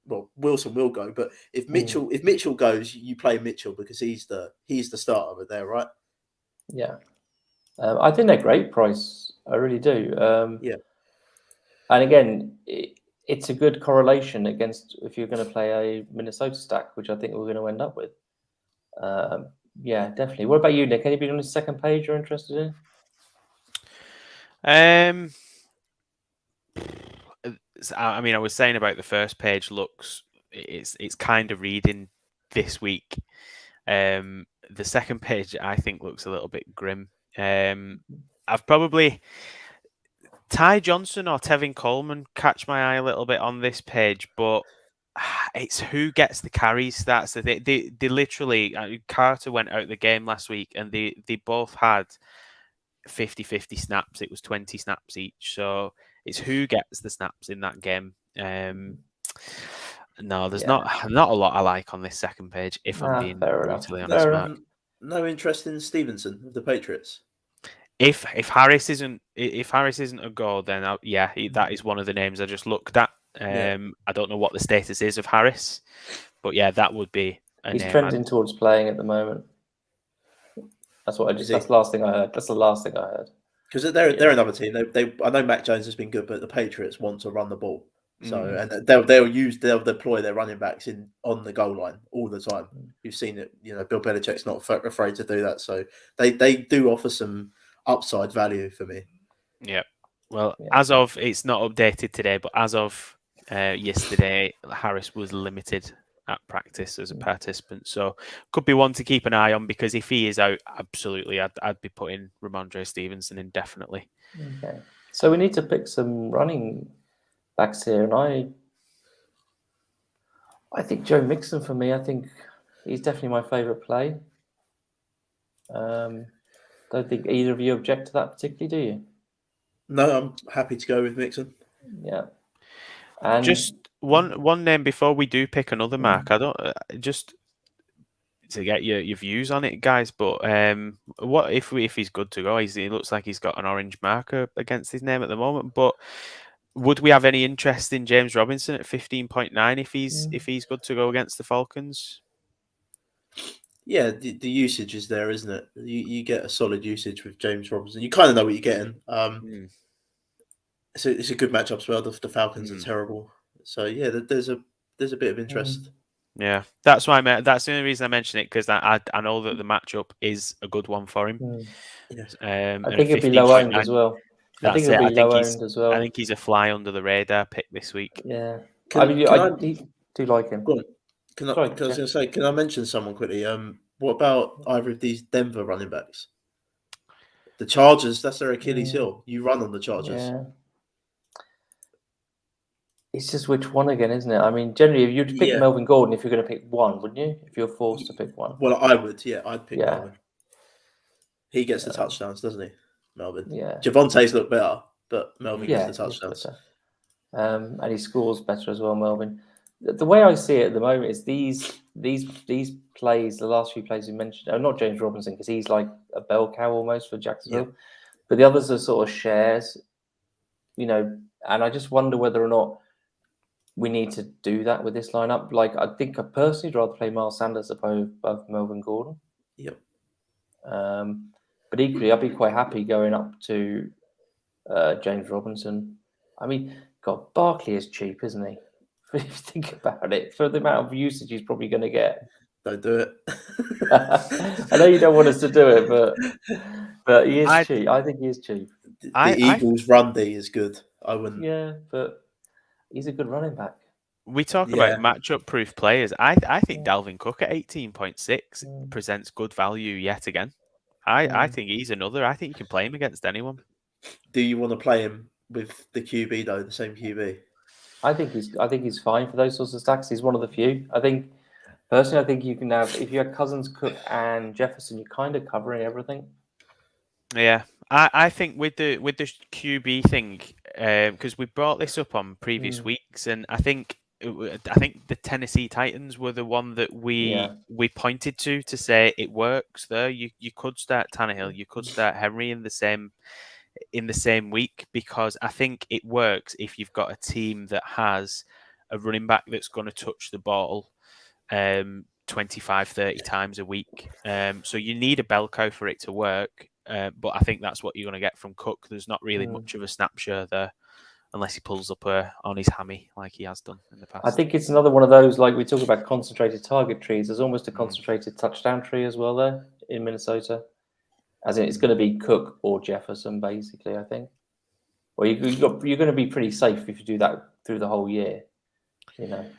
well, Wilson will go. But if Mitchell goes, you play Mitchell because he's the starter over there, right? Yeah, I think they're great price. I really do. Yeah, and again, it's a good correlation against if you're going to play a Minnesota stack, which I think we're going to end up with. Yeah, definitely. What about you, Nick? Anybody on the second page you're interested in? I mean, I was saying about the first page looks. It's kind of reading this week. The second page I think looks a little bit grim. I've probably Ty Johnson or Tevin Coleman catch my eye a little bit on this page, but it's who gets the carries. That's the thing. They literally, Carter went out the game last week and they both had 50-50 snaps. It was 20 snaps each. So it's who gets the snaps in that game. No, there's not a lot I like on this second page, if I'm being brutally honest, Mark. No interest in Stevenson of the Patriots. If Harris isn't a go, then that is one of the names I just looked at. I don't know what the status is of Harris, but yeah, that would be a name. He's trending towards playing at the moment. That's what that's the last thing I heard. That's the last thing I heard. Because they're another team. I know Mac Jones has been good, but the Patriots want to run the ball. So and they'll deploy their running backs on the goal line all the time. You've seen it. You know, Bill Belichick's not afraid to do that. So they do offer some upside value for me. Yeah. Well, as of it's not updated today, but as of yesterday, Harris was limited at practice as a participant, so could be one to keep an eye on because if he is out, absolutely, I'd be putting Ramondre Stevenson in definitely. Okay, so we need to pick some running backs here, and I think Joe Mixon for me. I think he's definitely my favourite play. Don't think either of you object to that particularly, do you? No, I'm happy to go with Mixon. Yeah. And just one name before we do pick another, Mark. I don't just to get your views on it, guys. But what if he's good to go? He looks like he's got an orange marker against his name at the moment. But would we have any interest in James Robinson at 15.9 if he's good to go against the Falcons? Yeah, the usage is there, isn't it? You get a solid usage with James Robinson. You kind of know what you're getting. It's a good matchup as well. The Falcons are terrible, so yeah, there's a bit of interest. Yeah, that's why that's the only reason I mention it because I know that the matchup is a good one for him. Yes. I think he'll be low owned as well. I think he'll be low owned as well. I think he's a fly under the radar pick this week. Yeah, I do like him. Can I mention someone quickly? What about either of these Denver running backs? The Chargers, that's their Achilles heel. You run on the Chargers. Yeah. It's just which one again, isn't it? I mean, generally, you'd pick Melvin Gordon if you're going to pick one, wouldn't you? If you're forced to pick one. Well, I would, I'd pick Melvin. He gets the touchdowns, doesn't he, Melvin? Yeah. Javonte's look better, but Melvin gets the touchdowns. And he scores better as well, Melvin. The way I see it at the moment is these plays, the last few plays you mentioned, not James Robinson, because he's like a bell cow almost for Jacksonville, but the others are sort of shares, and I just wonder whether or not we need to do that with this lineup. Like, I think I personally would rather play Miles Sanders above Melvin Gordon. Yep. But equally, I'd be quite happy going up to James Robinson. I mean, God, Barkley is cheap, isn't he? If you think about it, for the amount of usage he's probably going to get. Don't do it. I know you don't want us to do it, but he is cheap. I think he is cheap. The Eagles' run D is good. I wouldn't. Yeah, but he's a good running back. We talk about matchup-proof players. I think Dalvin Cook at 18.6 presents good value yet again. I think he's another. I think you can play him against anyone. Do you want to play him with the QB though, the same QB? I think he's fine for those sorts of stacks. He's one of the few. I think personally, I think you can have, if you had Cousins, Cook, and Jefferson, you're kind of covering everything. Yeah, I think with the QB thing, because we brought this up on previous weeks, and I think the Tennessee Titans were the one that we pointed to say it works there. You could start Tannehill, you could start Henry in the same week, because I think it works if you've got a team that has a running back that's going to touch the ball 25-30 times a week. So you need a bell cow for it to work. But I think that's what you're going to get from Cook. There's not really much of a snap share there, unless he pulls up on his hammy like he has done in the past. I think it's another one of those, like we talk about concentrated target trees. There's almost a concentrated touchdown tree as well there in Minnesota. As in, it's going to be Cook or Jefferson, basically, I think. Well, you're going to be pretty safe if you do that through the whole year,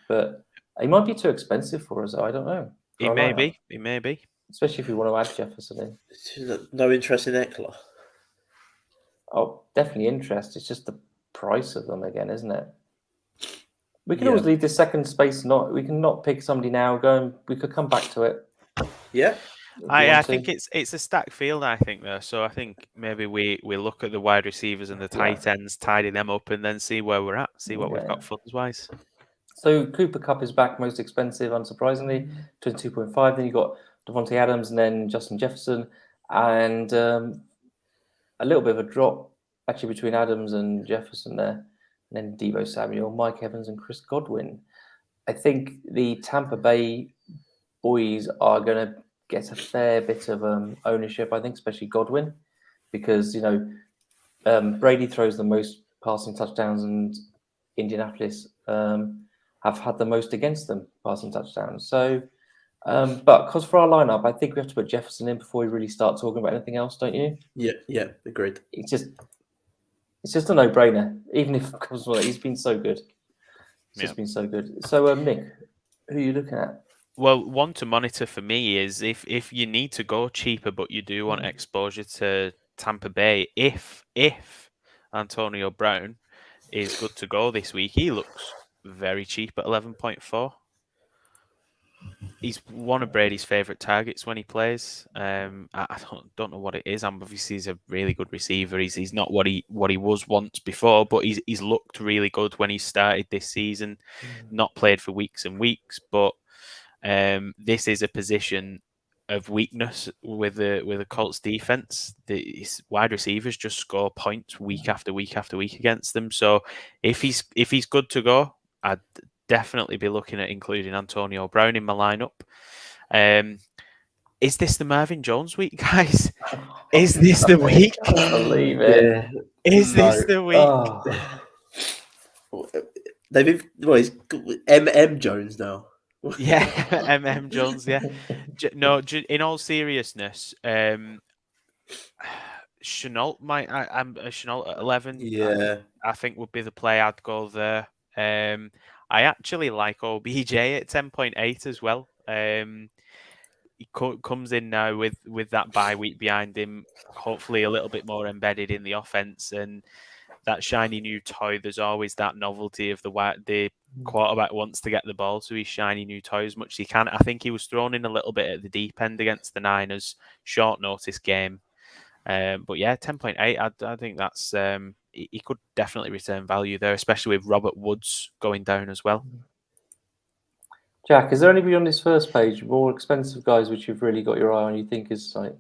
But it might be too expensive for us, though. I don't know. It may be. Especially if you want to add Jefferson in. No interest in Eckler? Oh, definitely interest. It's just the price of them again, isn't it? We can always leave this second space. We can not pick somebody now. We could come back to it. Yeah. I think it's a stacked field, I think, there. So I think maybe we look at the wide receivers and the tight ends, tidy them up, and then see where we're at, see what we've got funds-wise. So Cooper Kupp is back, most expensive, unsurprisingly, 22.5. Then you've got Devontae Adams and then Justin Jefferson. And a little bit of a drop, actually, between Adams and Jefferson there. And then Deebo Samuel, Mike Evans and Chris Godwin. I think the Tampa Bay boys are going to get a fair bit of ownership, I think, especially Godwin, because, Brady throws the most passing touchdowns and Indianapolis have had the most against them passing touchdowns. So, but because for our lineup, I think we have to put Jefferson in before we really start talking about anything else, don't you? Yeah, agreed. It's just a no-brainer, even if he's been so good. It's just been so good. So, Nick, who are you looking at? Well, one to monitor for me is if you need to go cheaper, but you do want exposure to Tampa Bay, if Antonio Brown is good to go this week, he looks very cheap at 11.4. He's one of Brady's favourite targets when he plays. I don't know what it is. Obviously, he's a really good receiver. He's not what he was once before, but he's looked really good when he started this season. Not played for weeks and weeks, but this is a position of weakness with the Colts defense. The wide receivers just score points week after week after week against them. So if he's good to go, I'd definitely be looking at including Antonio Brown in my lineup. Is this the Marvin Jones week, guys? Is this the week? I can't believe it. Yeah. Is this the week? He's MM Jones now. Yeah, MM Jones. Yeah. No, in all seriousness, Chenault might. I'm Chenault at 11. Yeah, I think would be the play I'd go there. I actually like OBJ at 10.8 as well. He comes in now with that bye week behind him, hopefully a little bit more embedded in the offense, and that shiny new toy. There's always that novelty of the quarterback wants to get the ball to his shiny new toy as much as he can. I think he was thrown in a little bit at the deep end against the Niners, short notice game. But yeah, 10.8, I think that's he could definitely return value there, especially with Robert Woods going down as well. Jack, is there anybody on this first page, more expensive guys, which you've really got your eye on, you think is like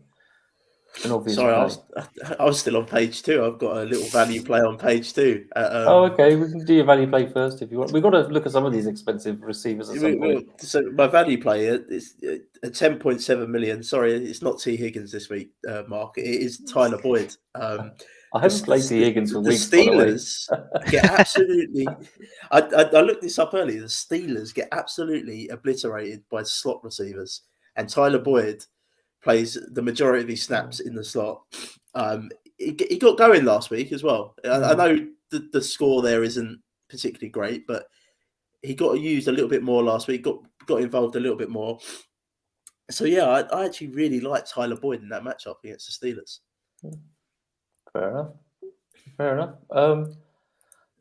an obvious Sorry, play? I was still on page 2. I've got a little value play on page 2. Okay. We can do your value play first if you want. We've got to look at some of these expensive receivers at some point. So my value play is a 10.7 million. Sorry, it's not T. Higgins this week, Mark. It is Tyler Boyd. I haven't played T. Higgins for weeks. The Steelers get absolutely. I looked this up earlier. The Steelers get absolutely obliterated by slot receivers, and Tyler Boyd plays the majority of his snaps in the slot. He got going last week as well. I know the score there isn't particularly great, but he got used a little bit more last week. Got involved a little bit more. So yeah, I actually really like Tyler Boyd in that matchup against the Steelers. Fair enough.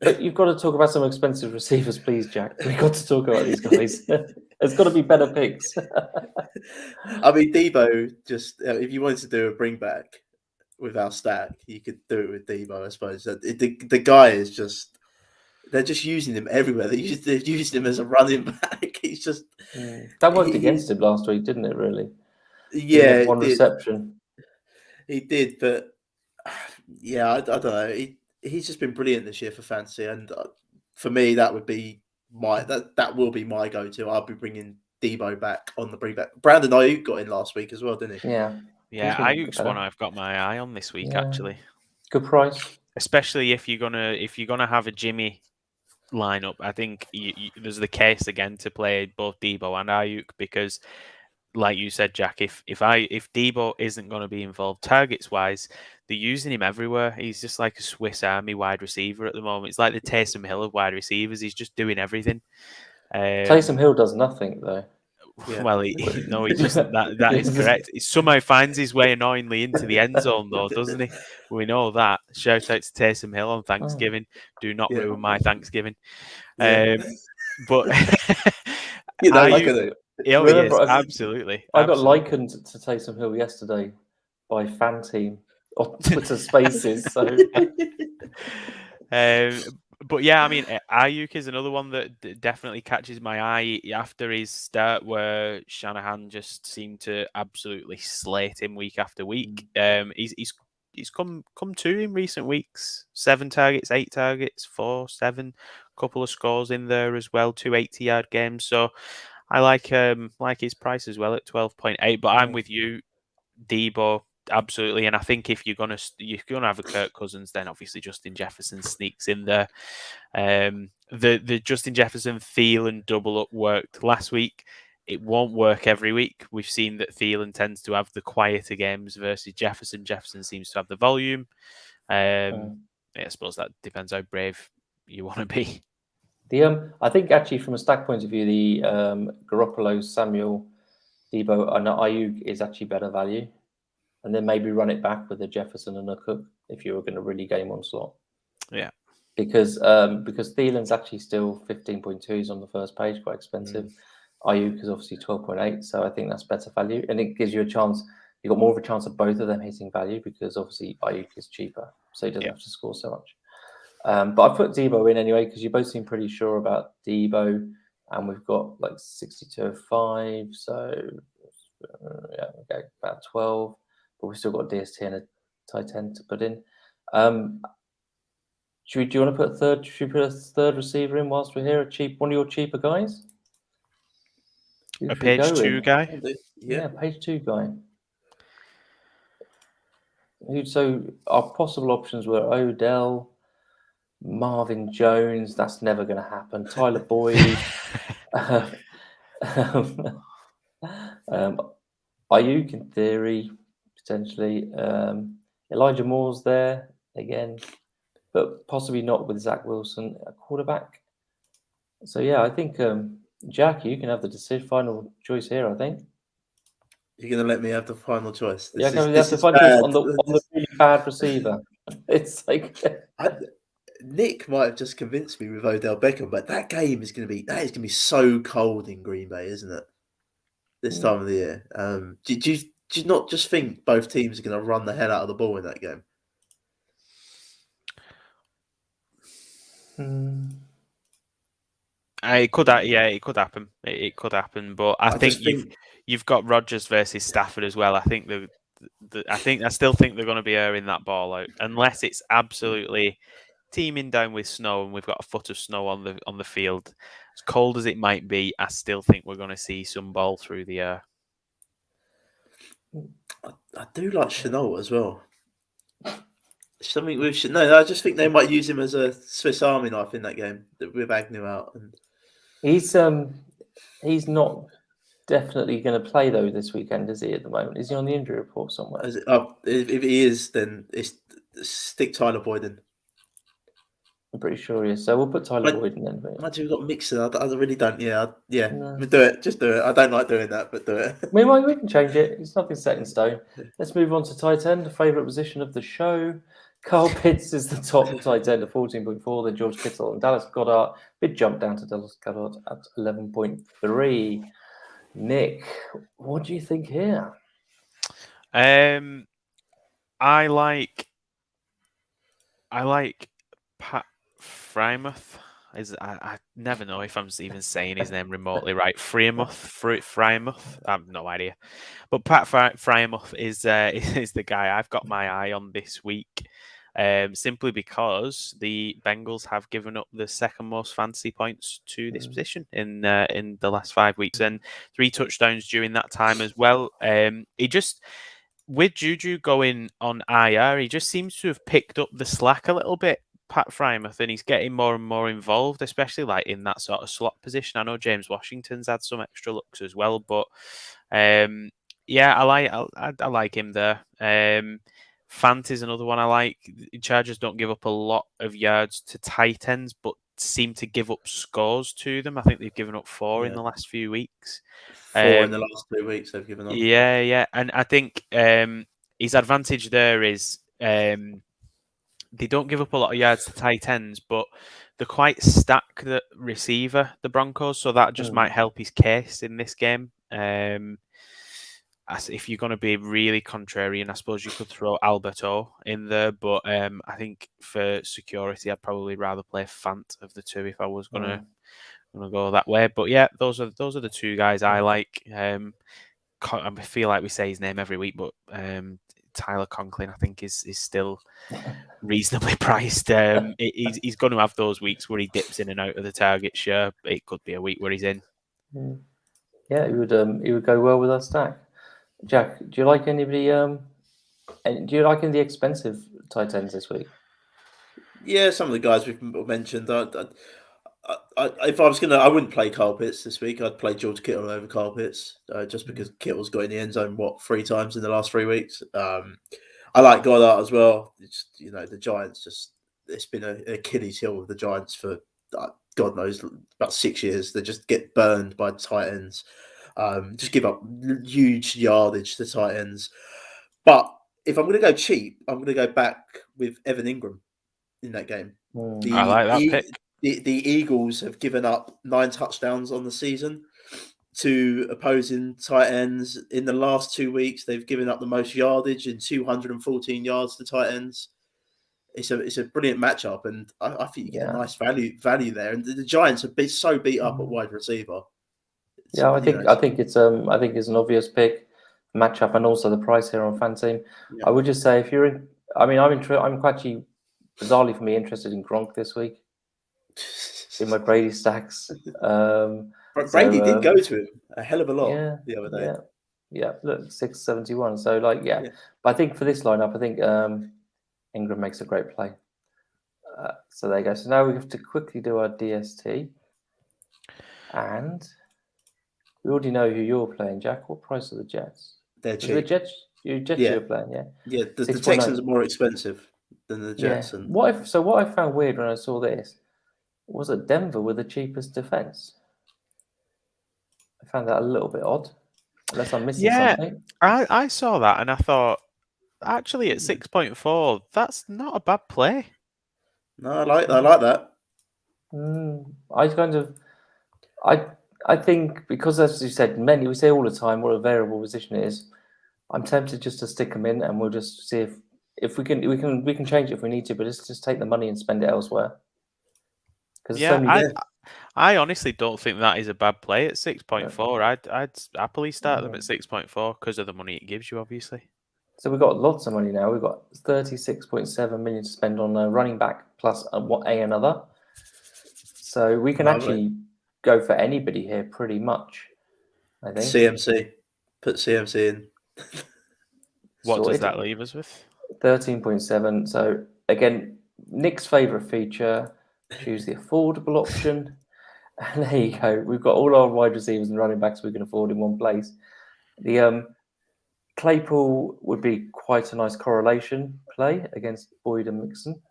But you've got to talk about some expensive receivers, please, Jack. We've got to talk about these guys. There's got to be better picks. I mean, Debo, just if you wanted to do a bring back with our stack, you could do it with Debo, I suppose. The guy is just, they're just using him everywhere. They're using him as a running back. He's just... That worked against him last week, didn't it, really? Yeah, one reception. He did, but yeah, I don't know. He's just been brilliant this year for fantasy, and for me, that would be that will be my go-to. I'll be bringing Debo back on the bring back. Brandon Ayuk got in last week as well, didn't he? Yeah. Ayuk's one I've got my eye on this week, actually. Good price, especially if you're gonna have a Jimmy lineup. I think there's the case again to play both Debo and Ayuk because, like you said, Jack, if Debo isn't going to be involved targets wise, they're using him everywhere. He's just like a Swiss Army wide receiver at the moment. It's like the Taysom Hill of wide receivers. He's just doing everything. Taysom Hill does nothing though. Yeah. Well, he doesn't. That is correct. He somehow finds his way annoyingly into the end zone, though, doesn't he? We know that. Shout out to Taysom Hill on Thanksgiving. Do not ruin my Thanksgiving. Yeah. But you know, like yes, absolutely. I got likened to Taysom Hill yesterday by FanTeam on Twitter Spaces. So. But yeah, I mean, Ayuk is another one that definitely catches my eye after his start, where Shanahan just seemed to absolutely slate him week after week. He's come to in recent weeks: 7 targets, 8 targets, 4, 7, couple of scores in there as well, 2 80-yard games. So I like his price as well at 12.8. But I'm with you, Debo. Absolutely, and I think if you're gonna have a Kirk Cousins, then obviously Justin Jefferson sneaks in there. The Justin Jefferson Thielen double up worked last week. It won't work every week. We've seen that Thielen tends to have the quieter games versus Jefferson. Jefferson seems to have the volume. I suppose that depends how brave you want to be. I think actually from a stack point of view, the Garoppolo, Samuel, Debo, and Ayuk is actually better value. And then maybe run it back with a Jefferson and a Cook if you were going to really game on slot. Yeah. Because Thielen's actually still 15.2s on the first page, quite expensive. Ayuk is obviously 12.8, so I think that's better value. And it gives you a chance, you've got more of a chance of both of them hitting value because obviously Ayuk is cheaper, so he doesn't have to score so much. But I put Debo in anyway because you both seem pretty sure about Debo, and we've got like 62.5, so about 12. But we've still got DST and a tight end to put in. Do you want to put a third? Should we put a third receiver in whilst we're here? One of your cheaper guys? A page 2 guy? Yeah, page 2 guy. So our possible options were Odell, Marvin Jones. That's never going to happen. Tyler Boyd. Ayuk in theory. Potentially, Elijah Moore's there again, but possibly not with Zach Wilson at quarterback. So yeah, I think Jack, you can have the final choice here. I think you're going to let me have the final choice. This is the final choice on the really bad receiver. It's like Nick might have just convinced me with Odell Beckham, but that is going to be so cold in Green Bay, isn't it? This time of the year. Do you not just think both teams are going to run the hell out of the ball in that game? It could happen. It could happen, but I think you've got Rodgers versus Stafford as well. I think I still think they're going to be airing that ball out unless it's absolutely teeming down with snow and we've got a foot of snow on the field. As cold as it might be, I still think we're going to see some ball through the air. I do like Chenault as well. Something with I just think they might use him as a Swiss Army knife in that game with Agnew out. And he's not definitely going to play though this weekend, is he? At the moment, is he on the injury report somewhere? If he is, then stick Tyler Boyd in. I'm pretty sure he is. So we'll put Tyler Boyd in then. Imagine we've got Mixon. I really don't. Yeah. No. Do it. Just do it. I don't like doing that, but do it. We can change it. It's nothing set in stone. Let's move on to tight end, the favourite position of the show. Carl Pitts is the top tight end at 14.4. Then George Kittle and Dallas Goedert. Big jump down to Dallas Goedert at 11.3. Nick, what do you think here? I like Pat Frymouth. I never know if I'm even saying his name remotely right. Frymouth. I have no idea. But Pat Frymouth is the guy I've got my eye on this week. Simply because the Bengals have given up the second most fantasy points to this position in the last 5 weeks, and 3 touchdowns during that time as well. With Juju going on IR, he just seems to have picked up the slack a little bit, Pat Frymouth, and he's getting more and more involved, especially like in that sort of slot position. I know James Washington's had some extra looks as well, but yeah, I like him there. Fant is another one I like. Chargers don't give up a lot of yards to tight ends, but seem to give up scores to them. I think they've given up 4 in the last few weeks. 4 in the last 2 weeks they've given up. Yeah. And I think his advantage there is they don't give up a lot of yards to tight ends, but they're quite stacked at receiver, the Broncos, so that just might help his case in this game. If you're going to be really contrarian, I suppose you could throw Alberto in there, but I think for security, I'd probably rather play Fant of the two if I was going to go that way. But yeah, those are the 2 guys I like. I feel like we say his name every week, but Tyler Conklin, I think, is still reasonably priced. He's going to have those weeks where he dips in and out of the target share. It could be a week where he's in. Yeah, he would go well with our stack. Jack, do you like anybody? Do you like any of the expensive tight ends this week? Yeah, some of the guys we've mentioned. If I was I wouldn't play Carl Pitts this week. I'd play George Kittle over Carl Pitts, just because Kittle's got in the end zone 3 times in the last 3 weeks. I like Goddard as well. It's, the Giants it's been an Achilles heel with the Giants for God knows about 6 years. They just get burned by tight ends. Just give up huge yardage to tight ends. But if I'm going to go cheap, I'm going to go back with Evan Ingram in that game. I like that pick. The Eagles have given up 9 touchdowns on the season to opposing tight ends. In the last 2 weeks, they've given up the most yardage in 214 yards to tight ends. It's a brilliant matchup, and I think you get a nice value there. And the Giants have been so beat up at wide receiver. I think it's an obvious pick matchup, and also the price here on FanTeam. I would just say if you're in, I'm quite bizarrely for me interested in Gronk this week in my Brady stacks. Brady did go to him a hell of a lot the other day. Yeah. Look, 671. So but I think for this lineup, I think Ingram makes a great play. So there you go. So now we have to quickly do our DST, and we already know who you're playing, Jack. What price are the Jets? They're cheap. The Jets? You're playing, yeah? Yeah, the Texans are more expensive than the Jets. Yeah. What I found weird when I saw this was that Denver were the cheapest defense. I found that a little bit odd, unless I'm missing something. I saw that and I thought, actually, at 6.4, that's not a bad play. No, I like that. I think because, as you said, we say all the time what a variable position it is. I'm tempted just to stick them in, and we'll just see if we can change it if we need to, but let's just take the money and spend it elsewhere. I honestly don't think that is a bad play at 6.4. I'd happily start them at 6.4 because of the money it gives you, obviously. So we've got lots of money now. We've got 36.7 million to spend on a running back plus another. So we can actually go for anybody here pretty much, I think. CMC. Put CMC in. What does that leave us with? 13.7. So again, Nick's favourite feature, choose the affordable option. And there you go. We've got all our wide receivers and running backs we can afford in one place. The Claypool would be quite a nice correlation play against Boyd and Mixon.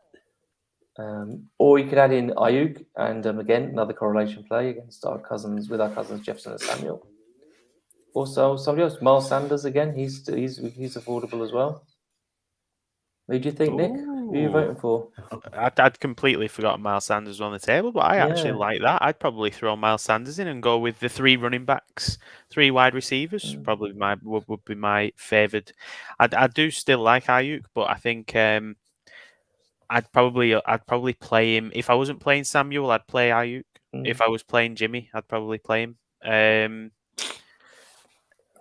Or you could add in Ayuk, and again another correlation play against our cousins Jefferson and Samuel. Also, somebody else, Miles Sanders again. He's affordable as well. Who do you think, Nick? Who are you voting for? I'd completely forgotten Miles Sanders on the table, but I actually like that. I'd probably throw Miles Sanders in and go with the 3 running backs, 3 wide receivers. Probably would be my favoured. I do still like Ayuk, but I think I'd probably play him if I wasn't playing Samuel. I'd play Ayuk. If I was playing Jimmy, I'd probably play him.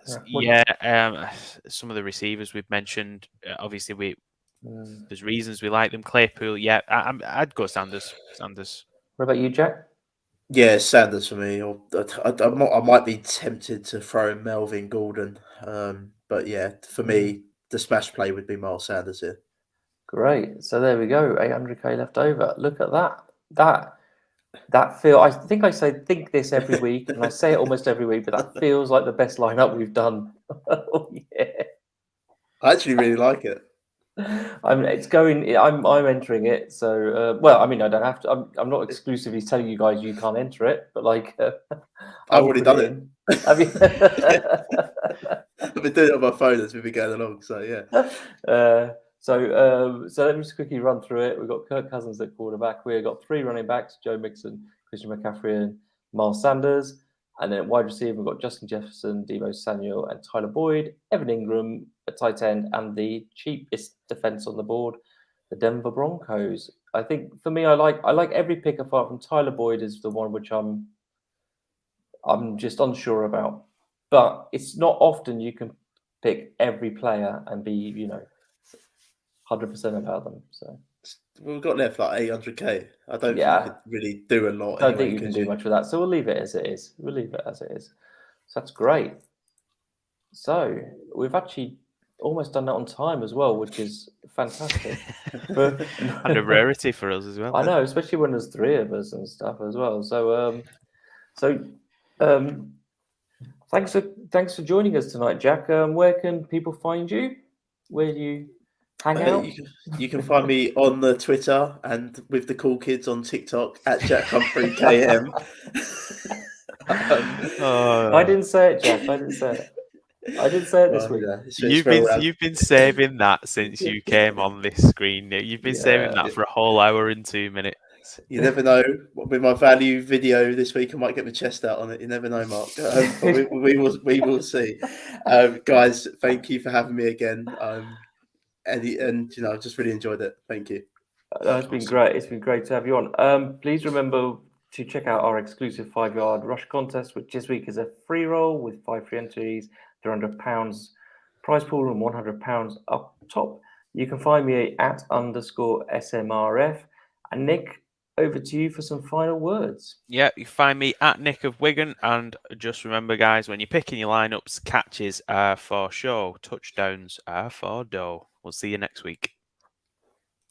Some of the receivers we've mentioned. Obviously, there's reasons we like them. Claypool, I'd go Sanders. What about you, Jack? Yeah, Sanders for me. I might be tempted to throw in Melvin Gordon, but yeah, for me, the smash play would be Miles Sanders here. Great. So there we go. 800k left over. Look at that. That feel. I think I think this every week, and I say it almost every week, but that feels like the best lineup we've done. Oh, yeah. I actually really like it. I'm entering it. So I don't have to. I'm not exclusively telling you guys you can't enter it, but like I've already done it. Have you? I've been doing it on my phone as we've been going along. So yeah. So let me just quickly run through it. We've got Kirk Cousins at quarterback. We've got 3 running backs: Joe Mixon, Christian McCaffrey, and Miles Sanders. And then at wide receiver, we've got Justin Jefferson, Deebo Samuel, and Tyler Boyd, Evan Ingram at tight end, and the cheapest defense on the board, the Denver Broncos. I think for me, I like every pick apart from Tyler Boyd is the one which I'm just unsure about. But it's not often you can pick every player and be 100% about them. So we've got left like 800k. I don't think you could really do a lot. I don't think you can do much with that. So we'll leave it as it is. So that's great. So we've actually almost done that on time as well, which is fantastic. And a rarity for us as well. I know, especially when there's 3 of us and stuff as well. So thanks for joining us tonight, Jack. Where can people find you? Where do you hang out? You can find me on the Twitter and with the cool kids on TikTok at Jack Humphrey KM. I didn't say it, Jack. I didn't say it this week. You've been saving that since you came on this screen. You've been saving that for a whole hour and 2 minutes. You never know. With my value video this week, I might get my chest out on it. You never know, Mark. But we will see. Guys, thank you for having me again. And I've just really enjoyed it. Thank you. It's been great. It's been great to have you on. Please remember to check out our exclusive 5-yard rush contest, which this week is a free roll with 5 free entries, £300 prize pool and £100 up top. You can find me at _SMRF. And Nick, over to you for some final words. Yeah, you find me at Nick of Wigan. And just remember, guys, when you're picking your lineups, catches are for show, touchdowns are for dough. We'll see you next week.